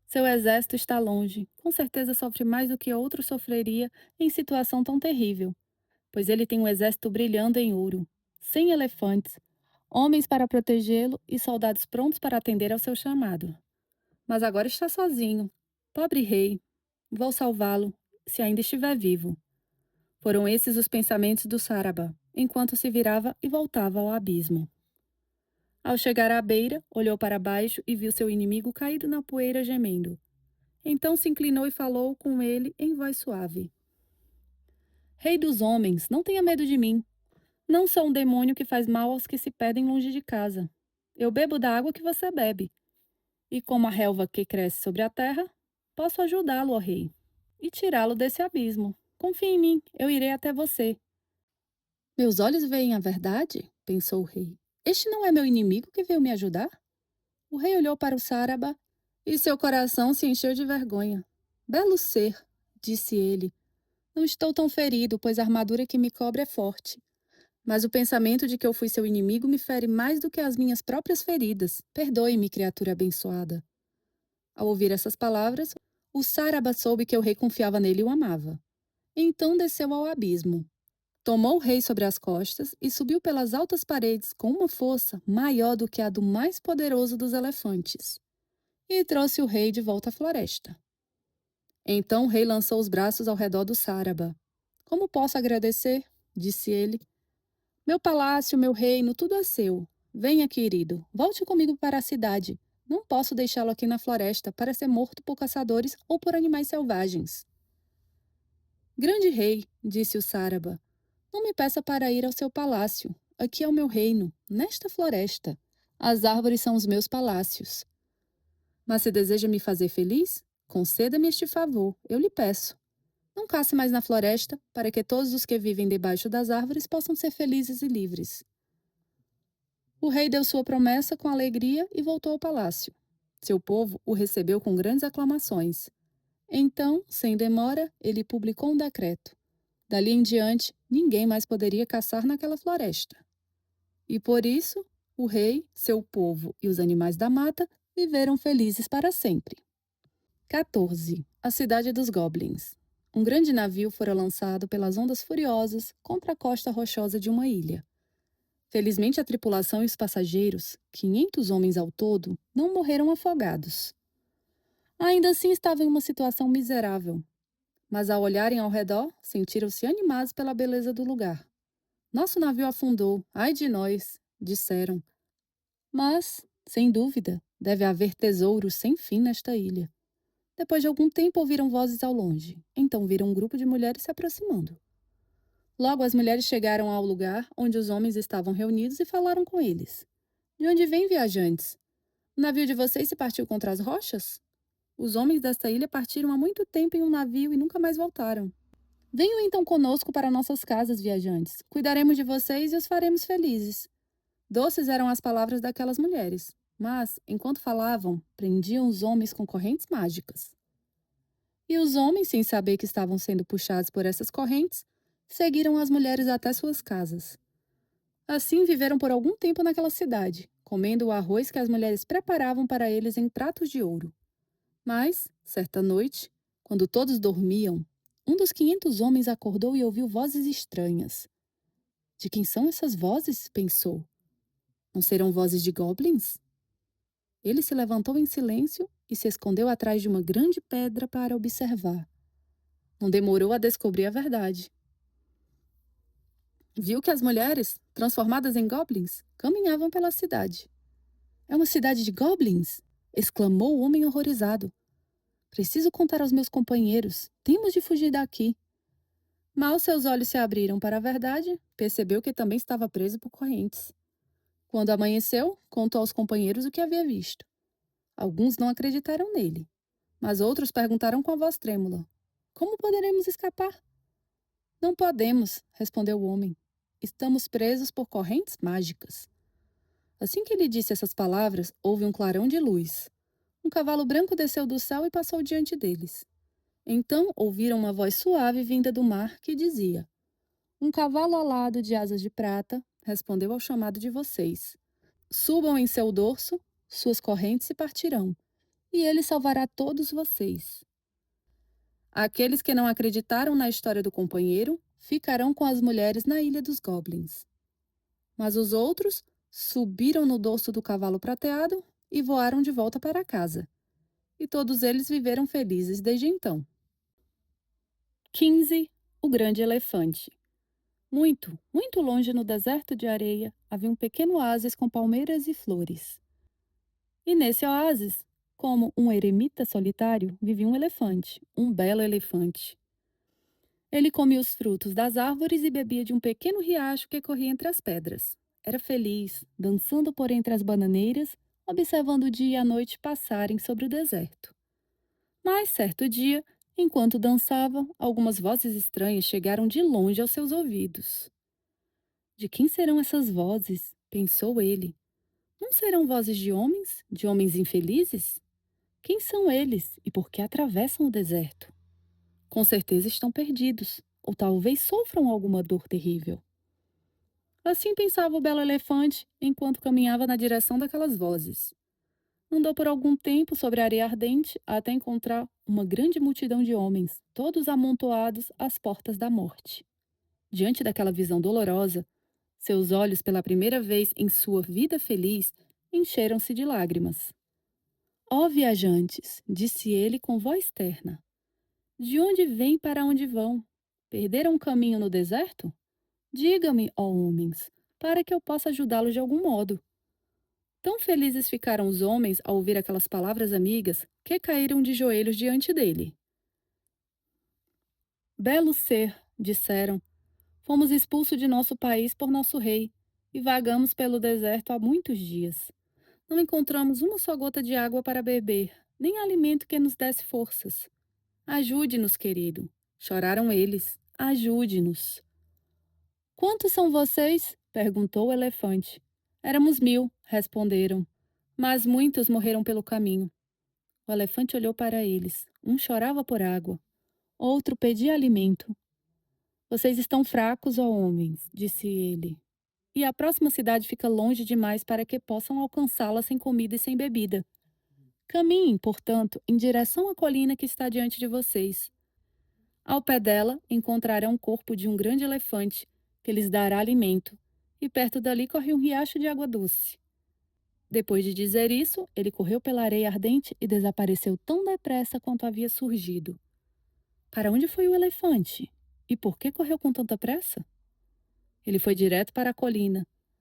Seu exército está longe. Com certeza sofre mais do que outro sofreria em situação tão terrível, pois ele tem um exército brilhando em ouro, 100 elefantes, homens para protegê-lo e soldados prontos para atender ao seu chamado. Mas agora está sozinho. Pobre rei. Vou salvá-lo, se ainda estiver vivo. Foram esses os pensamentos do Saraba, enquanto se virava e voltava ao abismo. Ao chegar à beira, olhou para baixo e viu seu inimigo caído na poeira gemendo. Então se inclinou e falou com ele em voz suave: Rei dos homens, não tenha medo de mim. Não sou um demônio que faz mal aos que se perdem longe de casa. Eu bebo da água que você bebe. E como a relva que cresce sobre a terra, posso ajudá-lo, ó rei, e tirá-lo desse abismo. Confie em mim, eu irei até você. Meus olhos veem a verdade? Pensou o rei. Este não é meu inimigo que veio me ajudar? O rei olhou para o Sáraba e seu coração se encheu de vergonha. Belo ser, disse ele. Não estou tão ferido, pois a armadura que me cobre é forte. Mas o pensamento de que eu fui seu inimigo me fere mais do que as minhas próprias feridas. Perdoe-me, criatura abençoada. Ao ouvir essas palavras, o Sáraba soube que o rei confiava nele e o amava. Então desceu ao abismo. Tomou o rei sobre as costas e subiu pelas altas paredes com uma força maior do que a do mais poderoso dos elefantes. E trouxe o rei de volta à floresta. Então o rei lançou os braços ao redor do Sáraba. Como posso agradecer? Disse ele. Meu palácio, meu reino, tudo é seu. Venha, querido, volte comigo para a cidade. Não posso deixá-lo aqui na floresta para ser morto por caçadores ou por animais selvagens. Grande rei, disse o Sáraba, não me peça para ir ao seu palácio. Aqui é o meu reino, nesta floresta. As árvores são os meus palácios. Mas se deseja me fazer feliz, conceda-me este favor, eu lhe peço. Não caça mais na floresta, para que todos os que vivem debaixo das árvores possam ser felizes e livres. O rei deu sua promessa com alegria e voltou ao palácio. Seu povo o recebeu com grandes aclamações. Então, sem demora, ele publicou um decreto. Dali em diante, ninguém mais poderia caçar naquela floresta. E por isso, o rei, seu povo e os animais da mata viveram felizes para sempre. 14. A Cidade dos Goblins. Um grande navio fora lançado pelas ondas furiosas contra a costa rochosa de uma ilha. Felizmente, a tripulação e os passageiros, 500 homens ao todo, não morreram afogados. Ainda assim, estavam em uma situação miserável. Mas, ao olharem ao redor, sentiram-se animados pela beleza do lugar. Nosso navio afundou, ai de nós, disseram. Mas, sem dúvida, deve haver tesouros sem fim nesta ilha. Depois de algum tempo, ouviram vozes ao longe. Então viram um grupo de mulheres se aproximando. Logo, as mulheres chegaram ao lugar onde os homens estavam reunidos e falaram com eles. De onde vêm, viajantes? O navio de vocês se partiu contra as rochas? Os homens desta ilha partiram há muito tempo em um navio e nunca mais voltaram. Venham então conosco para nossas casas, viajantes. Cuidaremos de vocês e os faremos felizes. Doces eram as palavras daquelas mulheres, mas, enquanto falavam, prendiam os homens com correntes mágicas. E os homens, sem saber que estavam sendo puxados por essas correntes, seguiram as mulheres até suas casas. Assim viveram por algum tempo naquela cidade, comendo o arroz que as mulheres preparavam para eles em pratos de ouro. Mas, certa noite, quando todos dormiam, um dos 500 homens acordou e ouviu vozes estranhas. De quem são essas vozes? Pensou. Não serão vozes de goblins? Ele se levantou em silêncio e se escondeu atrás de uma grande pedra para observar. Não demorou a descobrir a verdade. Viu que as mulheres, transformadas em goblins, caminhavam pela cidade. É uma cidade de goblins? Exclamou o homem horrorizado. Preciso contar aos meus companheiros. Temos de fugir daqui. Mal seus olhos se abriram para a verdade, percebeu que também estava preso por correntes. Quando amanheceu, contou aos companheiros o que havia visto. Alguns não acreditaram nele, mas outros perguntaram com a voz trêmula: Como poderemos escapar? Não podemos, respondeu o homem. Estamos presos por correntes mágicas. Assim que ele disse essas palavras, houve um clarão de luz. Um cavalo branco desceu do céu e passou diante deles. Então ouviram uma voz suave vinda do mar que dizia: Um cavalo alado de asas de prata respondeu ao chamado de vocês. Subam em seu dorso, suas correntes se partirão, e ele salvará todos vocês. Aqueles que não acreditaram na história do companheiro ficarão com as mulheres na Ilha dos Goblins. Mas os outros subiram no dorso do cavalo prateado e voaram de volta para casa. E todos eles viveram felizes desde então. 15. O Grande Elefante. Muito, muito longe no deserto de areia, havia um pequeno oásis com palmeiras e flores. E nesse oásis, como um eremita solitário, vivia um elefante, um belo elefante. Ele comia os frutos das árvores e bebia de um pequeno riacho que corria entre as pedras. Era feliz, dançando por entre as bananeiras, observando o dia e a noite passarem sobre o deserto. Mas certo dia, enquanto dançava, algumas vozes estranhas chegaram de longe aos seus ouvidos. De quem serão essas vozes? Pensou ele. Não serão vozes de homens infelizes? Quem são eles e por que atravessam o deserto? Com certeza estão perdidos, ou talvez sofram alguma dor terrível. Assim pensava o belo elefante enquanto caminhava na direção daquelas vozes. Andou por algum tempo sobre a areia ardente até encontrar uma grande multidão de homens, todos amontoados às portas da morte. Diante daquela visão dolorosa, seus olhos, pela primeira vez em sua vida feliz, encheram-se de lágrimas. Ó viajantes, disse ele com voz terna, de onde vêm e para onde vão? Perderam o caminho no deserto? Diga-me, ó homens, para que eu possa ajudá-los de algum modo. Tão felizes ficaram os homens ao ouvir aquelas palavras amigas que caíram de joelhos diante dele. Belo ser, disseram, fomos expulsos de nosso país por nosso rei e vagamos pelo deserto há muitos dias. Não encontramos uma só gota de água para beber, nem alimento que nos desse forças. Ajude-nos, querido. Choraram eles. Ajude-nos. Quantos são vocês? Perguntou o elefante. Éramos 1000, responderam. Mas muitos morreram pelo caminho. O elefante olhou para eles. Um chorava por água. Outro pedia alimento. Vocês estão fracos, ó homens, disse ele. E a próxima cidade fica longe demais para que possam alcançá-la sem comida e sem bebida. Caminhem, portanto, em direção à colina que está diante de vocês. Ao pé dela encontrarão o corpo de um grande elefante, que lhes dará alimento, e perto dali corre um riacho de água doce. Depois de dizer isso, ele correu pela areia ardente e desapareceu tão depressa quanto havia surgido. Para onde foi o elefante? E por que correu com tanta pressa? Ele foi direto para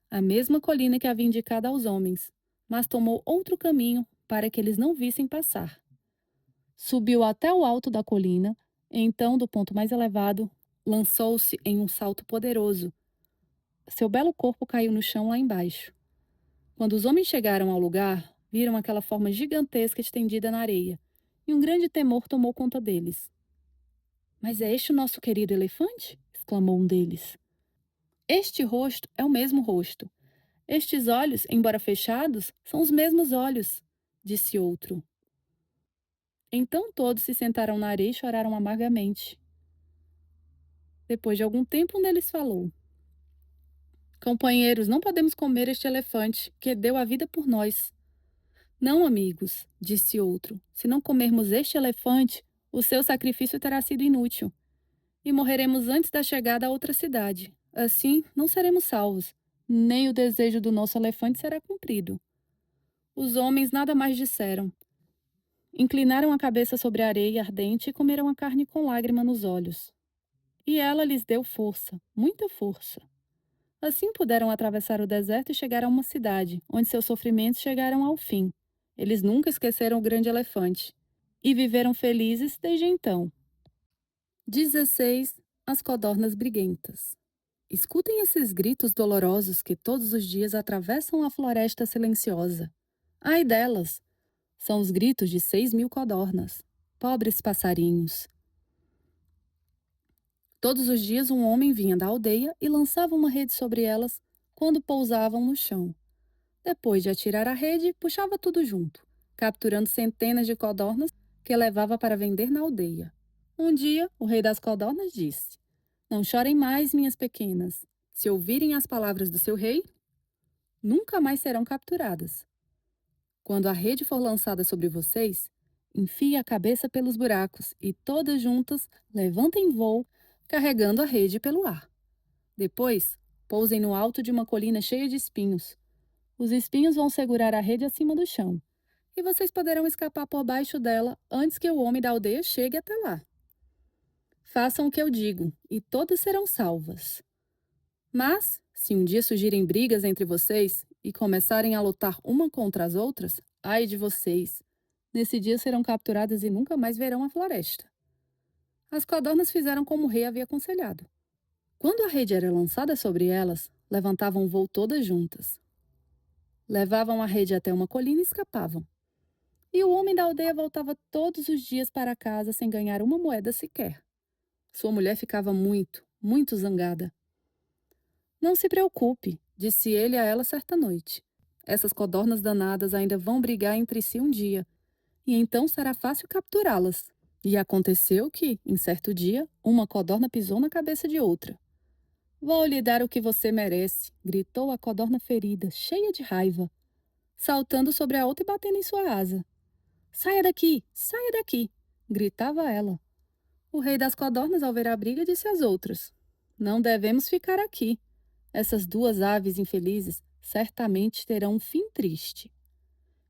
a mesma colina que havia indicado aos homens, mas tomou outro caminho para que eles não vissem passar. Subiu até o alto da colina, e então, do ponto mais elevado, lançou-se em um salto poderoso. Seu belo corpo caiu no chão lá embaixo. Quando os homens chegaram ao lugar, viram aquela forma gigantesca estendida na areia, e um grande temor tomou conta deles. Mas é este o nosso querido elefante? Exclamou um deles. Este rosto é o mesmo rosto. Estes olhos, embora fechados, são os mesmos olhos, disse outro. Então todos se sentaram na areia e choraram amargamente. Depois de algum tempo, um deles falou: Companheiros, não podemos comer este elefante, que deu a vida por nós. Não, amigos, disse outro. Se não comermos este elefante, o seu sacrifício terá sido inútil, e morreremos antes da chegada a outra cidade. Assim, não seremos salvos, nem o desejo do nosso elefante será cumprido. Os homens nada mais disseram. Inclinaram a cabeça sobre a areia ardente e comeram a carne com lágrima nos olhos. E ela lhes deu força, muita força. Assim puderam atravessar o deserto e chegar a uma cidade, onde seus sofrimentos chegaram ao fim. Eles nunca esqueceram o grande elefante. E viveram felizes desde então. 16. As codornas briguentas. Escutem esses gritos dolorosos que todos os dias atravessam a floresta silenciosa. Ai delas! São os gritos de 6.000 codornas. Pobres passarinhos. Todos os dias um homem vinha da aldeia e lançava uma rede sobre elas quando pousavam no chão. Depois de atirar a rede, puxava tudo junto, capturando centenas de codornas que levava para vender na aldeia. Um dia, o rei das codornas disse: Não chorem mais, minhas pequenas. Se ouvirem as palavras do seu rei, nunca mais serão capturadas. Quando a rede for lançada sobre vocês, enfie a cabeça pelos buracos e todas juntas levantem voo, carregando a rede pelo ar. Depois, pousem no alto de uma colina cheia de espinhos. Os espinhos vão segurar a rede acima do chão, e vocês poderão escapar por baixo dela antes que o homem da aldeia chegue até lá. Façam o que eu digo, e todas serão salvas. Mas, se um dia surgirem brigas entre vocês e começarem a lutar uma contra as outras, ai de vocês. Nesse dia serão capturadas e nunca mais verão a floresta. As codornas fizeram como o rei havia aconselhado. Quando a rede era lançada sobre elas, levantavam o voo todas juntas. Levavam a rede até uma colina e escapavam. E o homem da aldeia voltava todos os dias para casa sem ganhar uma moeda sequer. Sua mulher ficava muito, muito zangada. Não se preocupe, disse ele a ela certa noite. Essas codornas danadas ainda vão brigar entre si um dia, e então será fácil capturá-las. E aconteceu que, em certo dia, uma codorna pisou na cabeça de outra. Vou lhe dar o que você merece, gritou a codorna ferida, cheia de raiva, saltando sobre a outra e batendo em sua asa. Saia daqui, gritava ela. O rei das codornas, ao ver a briga, disse às outras: Não devemos ficar aqui. Essas duas aves infelizes certamente terão um fim triste.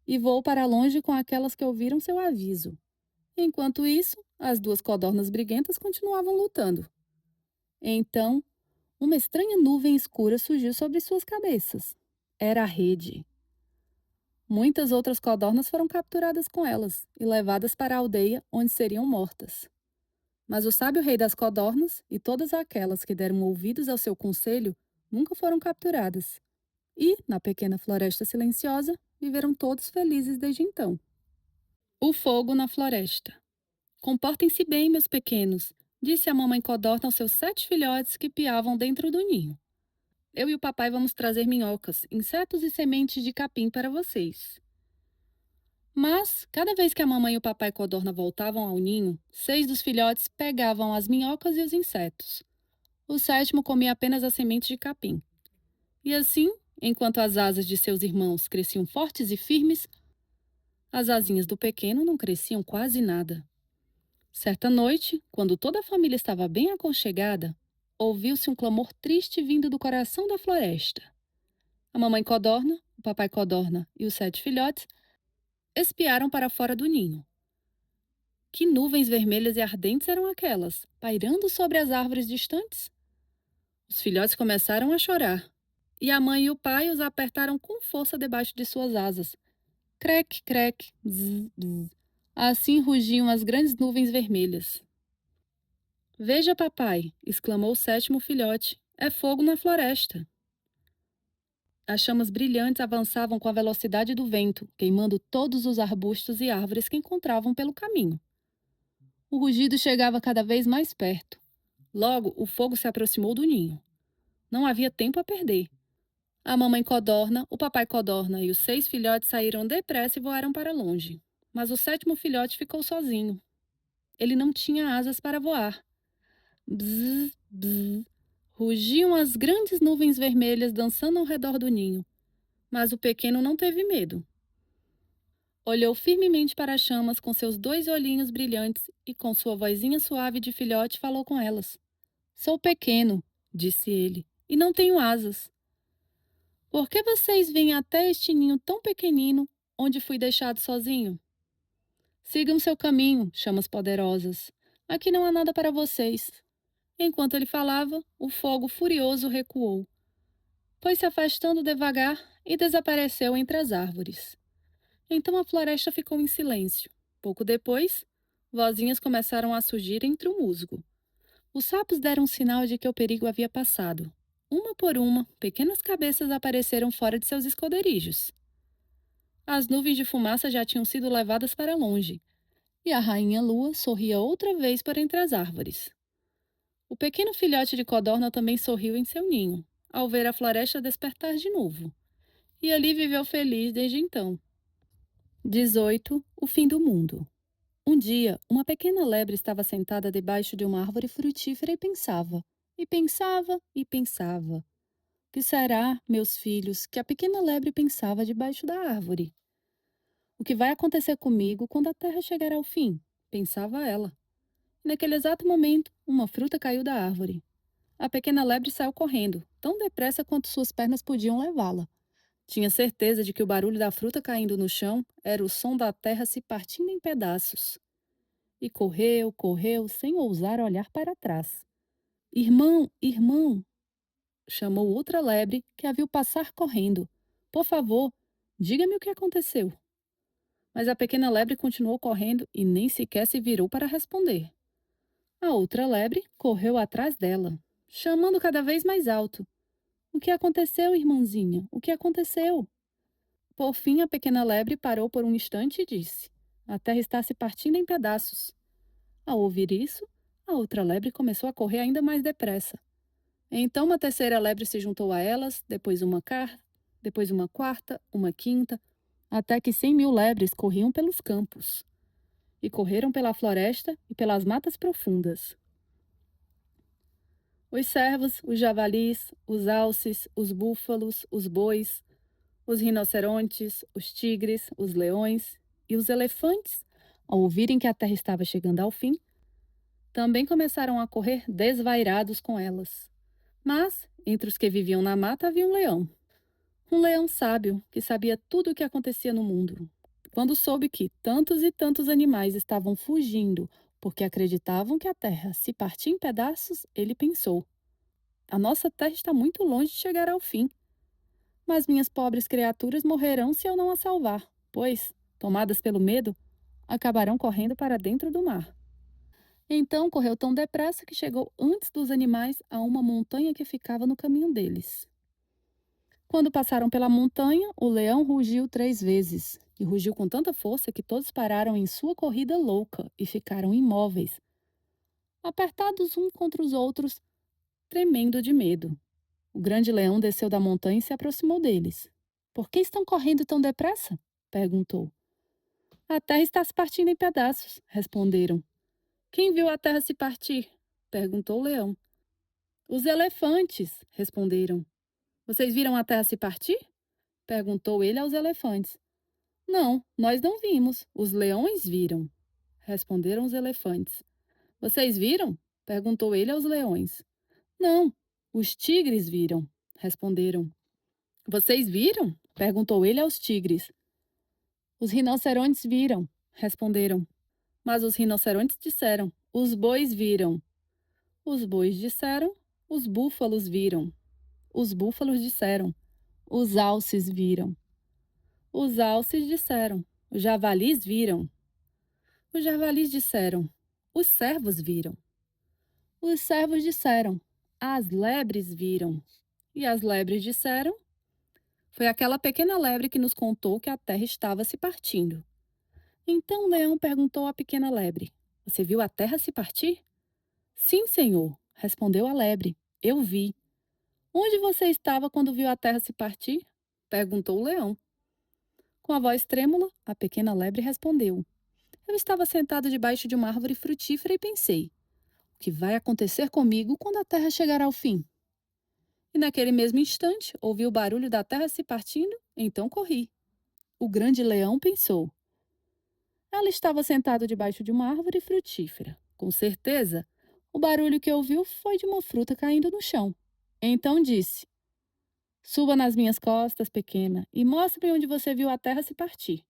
E voou para longe com aquelas que ouviram seu aviso. Enquanto isso, as duas codornas briguentas continuavam lutando. Então, uma estranha nuvem escura surgiu sobre suas cabeças. Era a rede. Muitas outras codornas foram capturadas com elas e levadas para a aldeia onde seriam mortas. Mas o sábio rei das codornas e todas aquelas que deram ouvidos ao seu conselho nunca foram capturadas. E, na pequena floresta silenciosa, viveram todos felizes desde então. O fogo na floresta. Comportem-se bem, meus pequenos, disse a mamãe codorna aos seus 7 filhotes que piavam dentro do ninho. Eu e o papai vamos trazer minhocas, insetos e sementes de capim para vocês. Mas, cada vez que a mamãe e o papai codorna voltavam ao ninho, 6 dos filhotes pegavam as minhocas e os insetos. O sétimo comia apenas as sementes de capim. E assim, enquanto as asas de seus irmãos cresciam fortes e firmes, as asinhas do pequeno não cresciam quase nada. Certa noite, quando toda a família estava bem aconchegada, ouviu-se um clamor triste vindo do coração da floresta. A mamãe codorna, o papai codorna e os 7 filhotes espiaram para fora do ninho. Que nuvens vermelhas e ardentes eram aquelas, pairando sobre as árvores distantes? Os filhotes começaram a chorar, e a mãe e o pai os apertaram com força debaixo de suas asas. Crec, crec, zzz, zzz. Assim rugiam as grandes nuvens vermelhas. Veja, papai, exclamou o sétimo filhote, é fogo na floresta. As chamas brilhantes avançavam com a velocidade do vento, queimando todos os arbustos e árvores que encontravam pelo caminho. O rugido chegava cada vez mais perto. Logo, o fogo se aproximou do ninho. Não havia tempo a perder. A mamãe codorna, o papai codorna e os 6 filhotes saíram depressa e voaram para longe. Mas o sétimo filhote ficou sozinho. Ele não tinha asas para voar. Bzz, bzz. Rugiam as grandes nuvens vermelhas dançando ao redor do ninho. Mas o pequeno não teve medo. Olhou firmemente para as chamas com seus 2 olhinhos brilhantes e, com sua vozinha suave de filhote, falou com elas. Sou pequeno, disse ele, e não tenho asas. Por que vocês vêm até este ninho tão pequenino, onde fui deixado sozinho? Sigam seu caminho, chamas poderosas. Aqui não há nada para vocês. Enquanto ele falava, o fogo furioso recuou. Foi se afastando devagar e desapareceu entre as árvores. Então a floresta ficou em silêncio. Pouco depois, vozinhas começaram a surgir entre o musgo. Os sapos deram sinal de que o perigo havia passado. Uma por uma, pequenas cabeças apareceram fora de seus esconderijos. As nuvens de fumaça já tinham sido levadas para longe, e a rainha lua sorria outra vez por entre as árvores. O pequeno filhote de codorna também sorriu em seu ninho, ao ver a floresta despertar de novo, e ali viveu feliz desde então. 18. O fim do mundo. Um dia, uma pequena lebre estava sentada debaixo de uma árvore frutífera e pensava. E pensava, e pensava. Que será, meus filhos, que a pequena lebre pensava debaixo da árvore? O que vai acontecer comigo quando a terra chegar ao fim? Pensava ela. E naquele exato momento, uma fruta caiu da árvore. A pequena lebre saiu correndo, tão depressa quanto suas pernas podiam levá-la. Tinha certeza de que o barulho da fruta caindo no chão era o som da terra se partindo em pedaços. E correu, correu, sem ousar olhar para trás. Irmão, irmão! chamou outra lebre que a viu passar correndo. Por favor, diga-me o que aconteceu. Mas a pequena lebre continuou correndo e nem sequer se virou para responder. A outra lebre correu atrás dela, chamando cada vez mais alto. O que aconteceu, irmãzinha? O que aconteceu? Por fim, a pequena lebre parou por um instante e disse: A terra está se partindo em pedaços. Ao ouvir isso, a outra lebre começou a correr ainda mais depressa. Então uma terceira lebre se juntou a elas, depois uma quarta, uma quinta, até que 100.000 lebres corriam pelos campos. E correram pela floresta e pelas matas profundas. Os cervos, os javalis, os alces, os búfalos, os bois, os rinocerontes, os tigres, os leões e os elefantes, ao ouvirem que a terra estava chegando ao fim, também começaram a correr desvairados com elas. Mas, entre os que viviam na mata havia um leão sábio que sabia tudo o que acontecia no mundo. Quando soube que tantos e tantos animais estavam fugindo porque acreditavam que a terra se partia em pedaços, ele pensou: a nossa terra está muito longe de chegar ao fim. Mas minhas pobres criaturas morrerão se eu não a salvar, pois, tomadas pelo medo, acabarão correndo para dentro do mar. Então correu tão depressa que chegou antes dos animais a uma montanha que ficava no caminho deles. Quando passaram pela montanha, o leão rugiu 3 vezes, e rugiu com tanta força que todos pararam em sua corrida louca e ficaram imóveis, apertados uns contra os outros, tremendo de medo. O grande leão desceu da montanha e se aproximou deles. Por que estão correndo tão depressa? Perguntou. A terra está se partindo em pedaços, responderam. Quem viu a terra se partir? Perguntou o leão. Os elefantes, responderam. Vocês viram a terra se partir? Perguntou ele aos elefantes. Não, nós não vimos. Os leões viram, responderam os elefantes. Vocês viram? Perguntou ele aos leões. Não, os tigres viram, responderam. Vocês viram? Perguntou ele aos tigres. Os rinocerontes viram, responderam. Mas os rinocerontes disseram: Os bois viram. Os bois disseram: Os búfalos viram. Os búfalos disseram: Os alces viram. Os alces disseram: Os javalis viram. Os javalis disseram: Os cervos viram. Os cervos disseram: As lebres viram. E as lebres disseram: Foi aquela pequena lebre que nos contou que a terra estava se partindo. Então o leão perguntou à pequena lebre: Você viu a terra se partir? Sim, senhor, respondeu a lebre. Eu vi. Onde você estava quando viu a terra se partir? Perguntou o leão. Com a voz trêmula, a pequena lebre respondeu: Eu estava sentado debaixo de uma árvore frutífera e pensei: O que vai acontecer comigo quando a terra chegar ao fim? E naquele mesmo instante, ouvi o barulho da terra se partindo, então corri. O grande leão pensou: Ela estava sentada debaixo de uma árvore frutífera. Com certeza, o barulho que ouviu foi de uma fruta caindo no chão. Então disse: Suba nas minhas costas, pequena, e mostre-me onde você viu a terra se partir.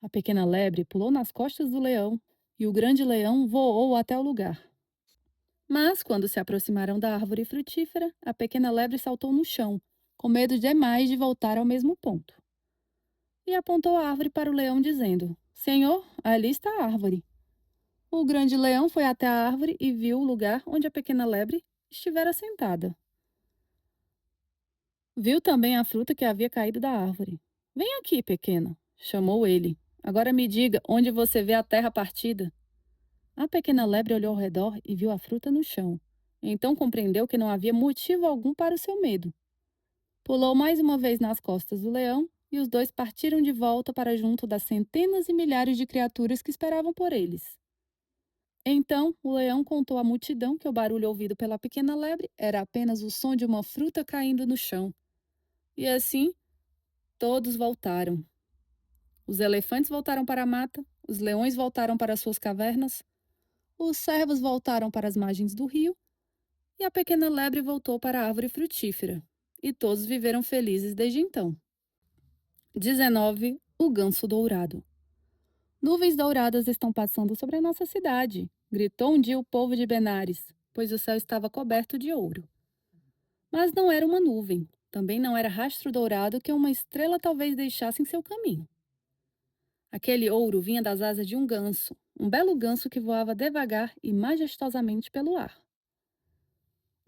A pequena lebre pulou nas costas do leão, e o grande leão voou até o lugar. Mas, quando se aproximaram da árvore frutífera, a pequena lebre saltou no chão, com medo demais de voltar ao mesmo ponto. E apontou a árvore para o leão, dizendo: Senhor, ali está a árvore. O grande leão foi até a árvore e viu o lugar onde a pequena lebre estivera sentada. Viu também a fruta que havia caído da árvore. Vem aqui, pequena, chamou ele. Agora me diga onde você vê a terra partida. A pequena lebre olhou ao redor e viu a fruta no chão. Então compreendeu que não havia motivo algum para o seu medo. Pulou mais uma vez nas costas do leão e os dois partiram de volta para junto das centenas e milhares de criaturas que esperavam por eles. Então o leão contou à multidão que o barulho ouvido pela pequena lebre era apenas o som de uma fruta caindo no chão. E assim, todos voltaram. Os elefantes voltaram para a mata, os leões voltaram para suas cavernas, os cervos voltaram para as margens do rio e a pequena lebre voltou para a árvore frutífera. E todos viveram felizes desde então. 19. O ganso dourado. Nuvens douradas estão passando sobre a nossa cidade, gritou um dia o povo de Benares, pois o céu estava coberto de ouro. Mas não era uma nuvem, também não era rastro dourado que uma estrela talvez deixasse em seu caminho. Aquele ouro vinha das asas de um ganso, um belo ganso que voava devagar e majestosamente pelo ar.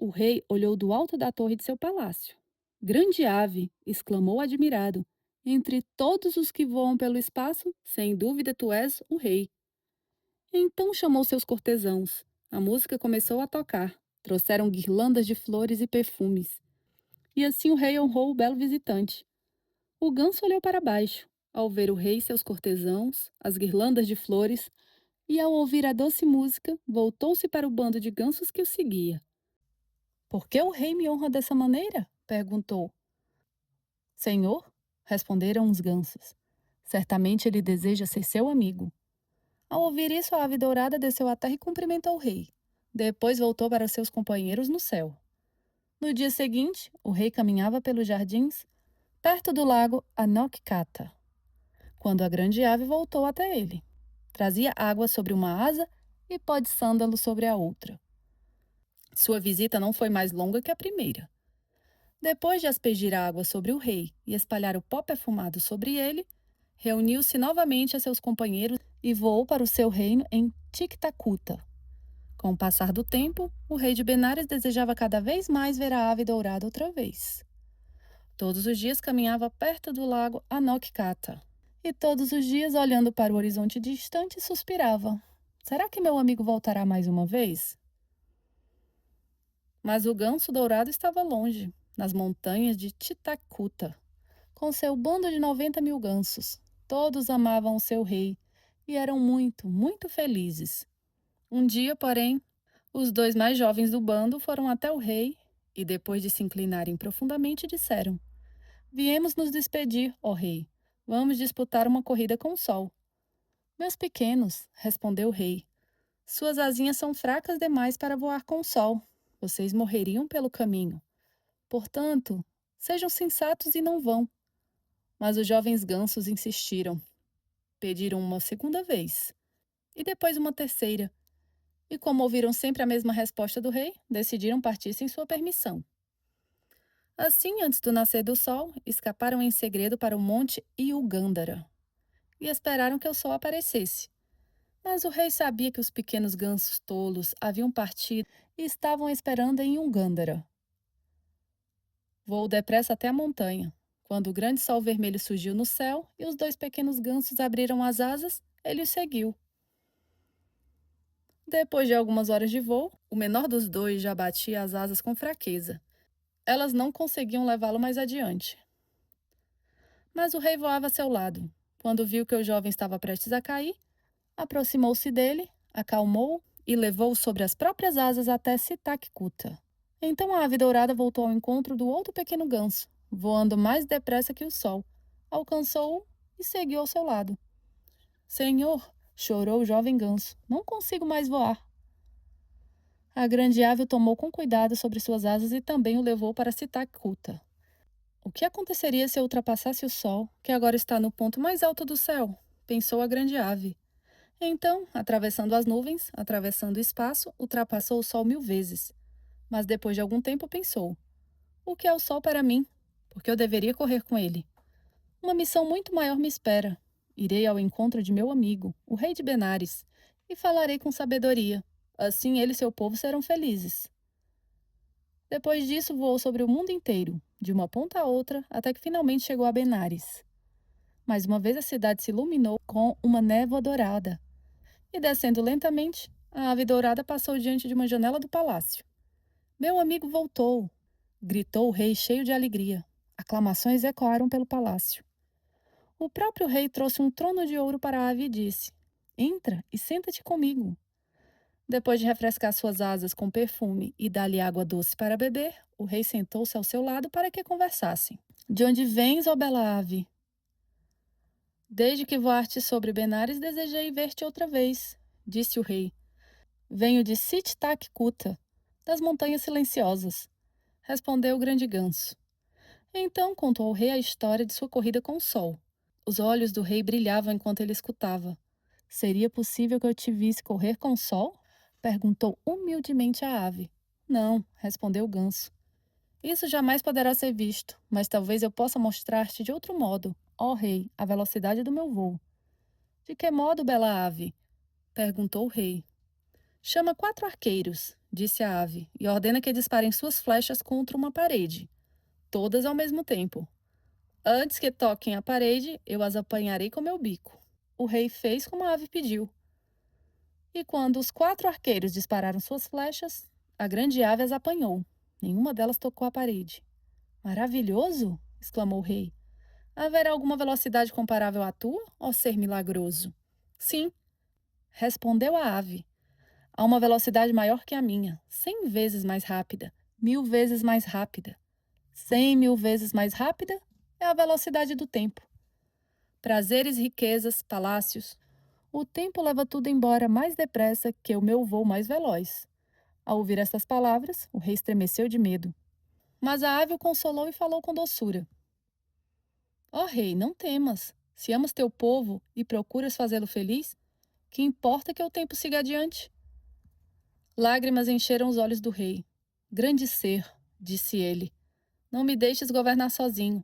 O rei olhou do alto da torre de seu palácio. Grande ave! Exclamou admirado. Entre todos os que voam pelo espaço, sem dúvida tu és o rei. Então chamou seus cortesãos. A música começou a tocar. Trouxeram guirlandas de flores e perfumes. E assim o rei honrou o belo visitante. O ganso olhou para baixo. Ao ver o rei e seus cortesãos, as guirlandas de flores, e ao ouvir a doce música, voltou-se para o bando de gansos que o seguia. Por que o rei me honra dessa maneira? Perguntou. Senhor, responderam os gansos. Certamente ele deseja ser seu amigo. Ao ouvir isso, a ave dourada desceu à terra e cumprimentou o rei. Depois voltou para seus companheiros no céu. No dia seguinte, o rei caminhava pelos jardins, perto do lago Anokkata, quando a grande ave voltou até ele. Trazia água sobre uma asa e pó de sândalo sobre a outra. Sua visita não foi mais longa que a primeira. Depois de aspergir a água sobre o rei e espalhar o pó perfumado sobre ele, reuniu-se novamente a seus companheiros e voou para o seu reino em Tictacuta. Com o passar do tempo, o rei de Benares desejava cada vez mais ver a ave dourada outra vez. Todos os dias caminhava perto do lago Anokkata. E todos os dias, olhando para o horizonte distante, suspirava. Será que meu amigo voltará mais uma vez? Mas o ganso dourado estava longe, nas montanhas de Titacuta, com seu bando de 90.000 gansos. Todos amavam o seu rei e eram muito, muito felizes. Um dia, porém, os dois mais jovens do bando foram até o rei e, depois de se inclinarem profundamente, disseram: Viemos nos despedir, ó rei. Vamos disputar uma corrida com o sol. Meus pequenos, respondeu o rei, suas asinhas são fracas demais para voar com o sol. Vocês morreriam pelo caminho. Portanto, sejam sensatos e não vão. Mas os jovens gansos insistiram. Pediram uma segunda vez. E depois uma terceira. E como ouviram sempre a mesma resposta do rei, decidiram partir sem sua permissão. Assim, antes do nascer do sol, escaparam em segredo para o monte Iugandhara e esperaram que o sol aparecesse. Mas o rei sabia que os pequenos gansos tolos haviam partido e estavam esperando em Ugandhara. Voou depressa até a montanha. Quando o grande sol vermelho surgiu no céu e os dois pequenos gansos abriram as asas, ele os seguiu. Depois de algumas horas de voo, o menor dos dois já batia as asas com fraqueza. Elas não conseguiam levá-lo mais adiante. Mas o rei voava a seu lado. Quando viu que o jovem estava prestes a cair, aproximou-se dele, acalmou-o e levou-o sobre as próprias asas até Sitakuta. Então a ave dourada voltou ao encontro do outro pequeno ganso, voando mais depressa que o sol. Alcançou-o e seguiu ao seu lado. Senhor, chorou o jovem ganso, não consigo mais voar. A grande ave o tomou com cuidado sobre suas asas e também o levou para Sitakuta. O que aconteceria se eu ultrapassasse o sol, que agora está no ponto mais alto do céu? Pensou a grande ave. Então, atravessando as nuvens, atravessando o espaço, ultrapassou o sol 1000 vezes. Mas depois de algum tempo pensou: o que é o sol para mim? Porque eu deveria correr com ele. Uma missão muito maior me espera. Irei ao encontro de meu amigo, o rei de Benares, e falarei com sabedoria. Assim ele e seu povo serão felizes. Depois disso, voou sobre o mundo inteiro, de uma ponta a outra, até que finalmente chegou a Benares. Mais uma vez a cidade se iluminou com uma névoa dourada. E descendo lentamente, a ave dourada passou diante de uma janela do palácio. Meu amigo voltou! Gritou o rei cheio de alegria. Aclamações ecoaram pelo palácio. O próprio rei trouxe um trono de ouro para a ave e disse: Entra e senta-te comigo. Depois de refrescar suas asas com perfume e dar-lhe água doce para beber, o rei sentou-se ao seu lado para que conversassem. De onde vens, ó bela ave? Desde que voaste sobre Benares, desejei ver-te outra vez, disse o rei. Venho de Sitakuta, das montanhas silenciosas, respondeu o grande ganso. Então contou ao rei a história de sua corrida com o sol. Os olhos do rei brilhavam enquanto ele escutava. Seria possível que eu te visse correr com o sol? Perguntou humildemente a ave. Não, respondeu o ganso. Isso jamais poderá ser visto, mas talvez eu possa mostrar-te de outro modo, ó rei, a velocidade do meu voo. De que modo, bela ave? Perguntou o rei. Chama 4 arqueiros, disse a ave, e ordena que disparem suas flechas contra uma parede, todas ao mesmo tempo. Antes que toquem a parede, eu as apanharei com meu bico. O rei fez como a ave pediu. E quando os 4 arqueiros dispararam suas flechas, a grande ave as apanhou. Nenhuma delas tocou a parede. Maravilhoso! Exclamou o rei. Haverá alguma velocidade comparável à tua, ó ser milagroso? Sim, respondeu a ave. Há uma velocidade maior que a minha, 100 vezes mais rápida, 1000 vezes mais rápida. 100.000 vezes mais rápida é a velocidade do tempo. Prazeres, riquezas, palácios. O tempo leva tudo embora mais depressa que o meu voo mais veloz. Ao ouvir estas palavras, o rei estremeceu de medo. Mas a ave o consolou e falou com doçura. Ó rei, não temas. Se amas teu povo e procuras fazê-lo feliz, que importa que o tempo siga adiante? Lágrimas encheram os olhos do rei. Grande ser, disse ele, não me deixes governar sozinho.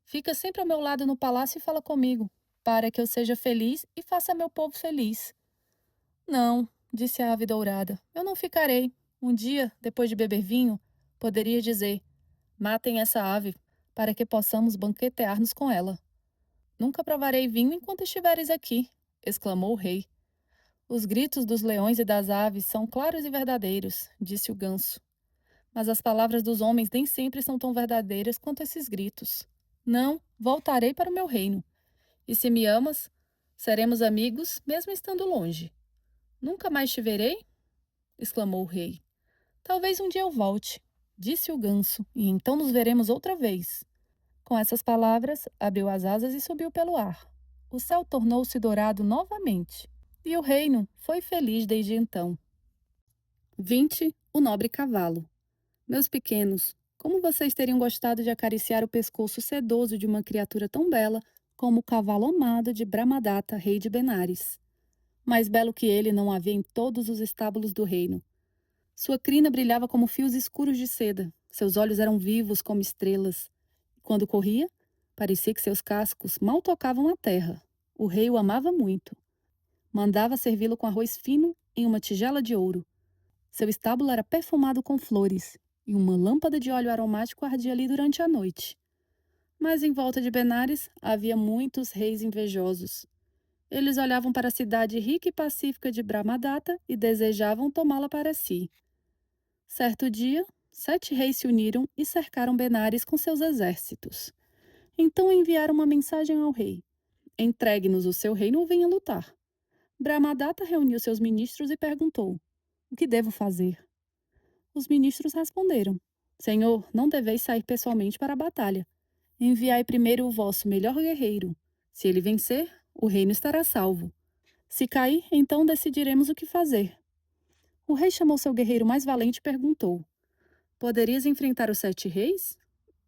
Fica sempre ao meu lado no palácio e fala comigo, para que eu seja feliz e faça meu povo feliz. Não, disse a ave dourada, eu não ficarei. Um dia, depois de beber vinho, poderia dizer: matem essa ave, para que possamos banquetear-nos com ela. Nunca provarei vinho enquanto estiveres aqui, exclamou o rei. Os gritos dos leões e das aves são claros e verdadeiros, disse o ganso. Mas as palavras dos homens nem sempre são tão verdadeiras quanto esses gritos. Não, voltarei para o meu reino. E se me amas, seremos amigos, mesmo estando longe. Nunca mais te verei? Exclamou o rei. Talvez um dia eu volte, disse o ganso, e então nos veremos outra vez. Com essas palavras, abriu as asas e subiu pelo ar. O céu tornou-se dourado novamente, e o reino foi feliz desde então. 20. O nobre cavalo. Meus pequenos, como vocês teriam gostado de acariciar o pescoço sedoso de uma criatura tão bela como o cavalo amado de Brahmadata, rei de Benares? Mais belo que ele não havia em todos os estábulos do reino. Sua crina brilhava como fios escuros de seda, seus olhos eram vivos como estrelas. Quando corria, parecia que seus cascos mal tocavam a terra. O rei o amava muito. Mandava servi-lo com arroz fino em uma tigela de ouro. Seu estábulo era perfumado com flores, e uma lâmpada de óleo aromático ardia ali durante a noite. Mas em volta de Benares havia muitos reis invejosos. Eles olhavam para a cidade rica e pacífica de Brahmadata e desejavam tomá-la para si. Certo dia, 7 reis se uniram e cercaram Benares com seus exércitos. Então enviaram uma mensagem ao rei: entregue-nos o seu reino ou venha lutar. Brahmadata reuniu seus ministros e perguntou: o que devo fazer? Os ministros responderam: Senhor, não deveis sair pessoalmente para a batalha. Enviai primeiro o vosso melhor guerreiro. Se ele vencer, o reino estará salvo. Se cair, então decidiremos o que fazer. O rei chamou seu guerreiro mais valente e perguntou: poderias enfrentar os 7 reis?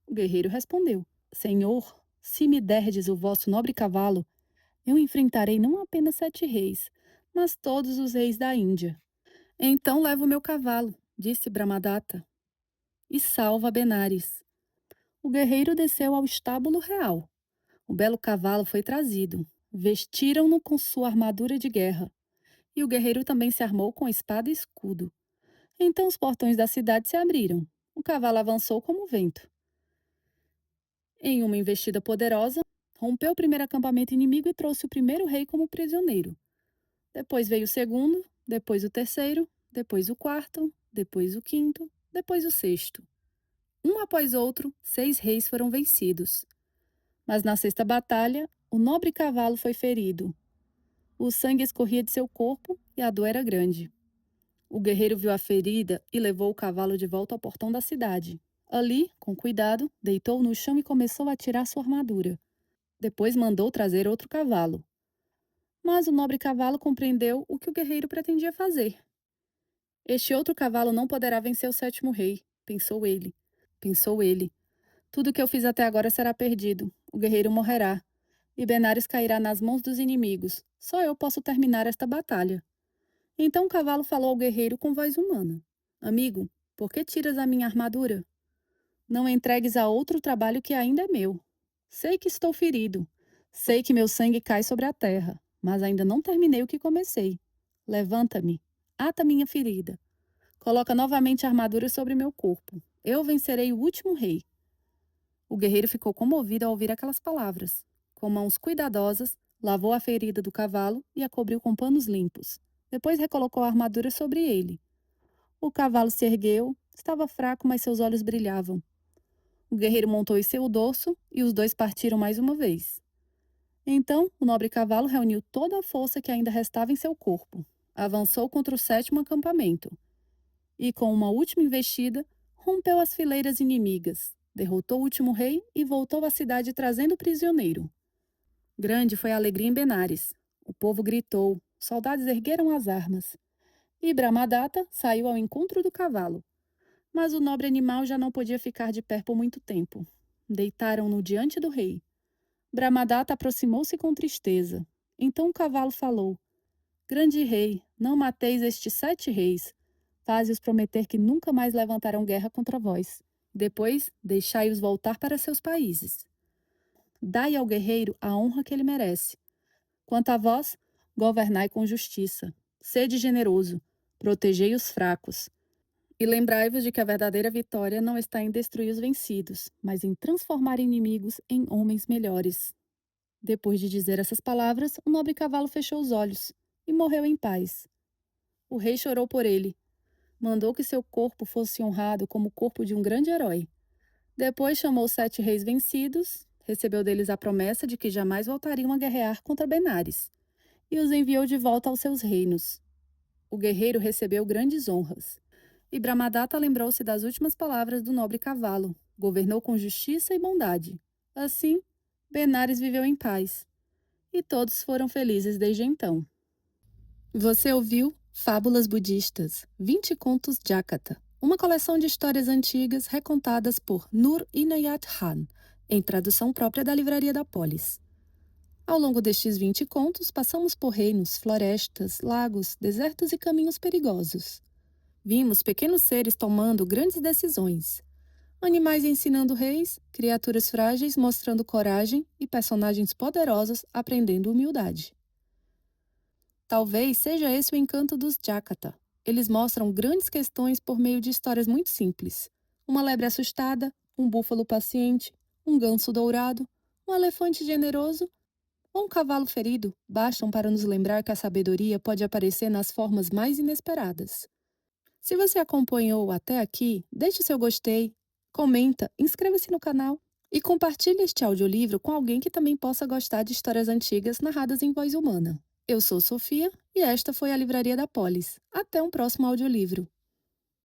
O guerreiro respondeu: Senhor, se me derdes o vosso nobre cavalo, eu enfrentarei não apenas 7 reis, mas todos os reis da Índia. Então leva o meu cavalo, disse Brahmadata, e salva Benares. O guerreiro desceu ao estábulo real. O belo cavalo foi trazido. Vestiram-no com sua armadura de guerra. E o guerreiro também se armou com espada e escudo. Então os portões da cidade se abriram. O cavalo avançou como o vento. Em uma investida poderosa, rompeu o primeiro acampamento inimigo e trouxe o primeiro rei como prisioneiro. Depois veio o segundo, depois o terceiro, depois o quarto, depois o quinto, depois o sexto. Um após outro, 6 reis foram vencidos. Mas na sexta batalha, o nobre cavalo foi ferido. O sangue escorria de seu corpo e a dor era grande. O guerreiro viu a ferida e levou o cavalo de volta ao portão da cidade. Ali, com cuidado, deitou no chão e começou a tirar sua armadura. Depois mandou trazer outro cavalo. Mas o nobre cavalo compreendeu o que o guerreiro pretendia fazer. Este outro cavalo não poderá vencer o 7º rei, pensou ele. Pensou ele. Tudo o que eu fiz até agora será perdido. O guerreiro morrerá. E Benares cairá nas mãos dos inimigos. Só eu posso terminar esta batalha. Então o cavalo falou ao guerreiro com voz humana: Amigo, por que tiras a minha armadura? Não entregues a outro trabalho que ainda é meu. Sei que estou ferido. Sei que meu sangue cai sobre a terra, mas ainda não terminei o que comecei. Levanta-me, ata minha ferida. Coloca novamente a armadura sobre meu corpo. Eu vencerei o último rei. O guerreiro ficou comovido ao ouvir aquelas palavras. Com mãos cuidadosas, lavou a ferida do cavalo e a cobriu com panos limpos. Depois recolocou a armadura sobre ele. O cavalo se ergueu, estava fraco, mas seus olhos brilhavam. O guerreiro montou em seu dorso e os dois partiram mais uma vez. Então, o nobre cavalo reuniu toda a força que ainda restava em seu corpo. Avançou contra o sétimo acampamento e, com uma última investida, rompeu as fileiras inimigas, derrotou o último rei e voltou à cidade trazendo o prisioneiro. Grande foi a alegria em Benares. O povo gritou, os soldados ergueram as armas. E Brahmadata saiu ao encontro do cavalo. Mas o nobre animal já não podia ficar de pé por muito tempo. Deitaram-no diante do rei. Brahmadata aproximou-se com tristeza. Então o cavalo falou: Grande rei, não mateis estes 7 reis. Faze-os prometer que nunca mais levantarão guerra contra vós. Depois, deixai-os voltar para seus países. Dai ao guerreiro a honra que ele merece. Quanto a vós, governai com justiça. Sede generoso, protegei os fracos. E lembrai-vos de que a verdadeira vitória não está em destruir os vencidos, mas em transformar inimigos em homens melhores. Depois de dizer essas palavras, o nobre cavalo fechou os olhos e morreu em paz. O rei chorou por ele. Mandou que seu corpo fosse honrado como o corpo de um grande herói. Depois chamou os 7 reis vencidos, recebeu deles a promessa de que jamais voltariam a guerrear contra Benares, e os enviou de volta aos seus reinos. O guerreiro recebeu grandes honras. E Brahmadata lembrou-se das últimas palavras do nobre cavalo. Governou com justiça e bondade. Assim, Benares viveu em paz. E todos foram felizes desde então. Você ouviu Fábulas Budistas, 20 Contos Jakata, uma coleção de histórias antigas recontadas por Nur Inayat Khan, em tradução própria da Livraria da Polis. Ao longo destes 20 contos, passamos por reinos, florestas, lagos, desertos e caminhos perigosos. Vimos pequenos seres tomando grandes decisões, animais ensinando reis, criaturas frágeis mostrando coragem e personagens poderosos aprendendo humildade. Talvez seja esse o encanto dos Jakata. Eles mostram grandes questões por meio de histórias muito simples. Uma lebre assustada, um búfalo paciente, um ganso dourado, um elefante generoso ou um cavalo ferido bastam para nos lembrar que a sabedoria pode aparecer nas formas mais inesperadas. Se você acompanhou até aqui, deixe seu gostei, comenta, inscreva-se no canal e compartilhe este audiolivro com alguém que também possa gostar de histórias antigas narradas em voz humana. Eu sou Sofia e esta foi a Livraria da Polis. Até um próximo audiolivro.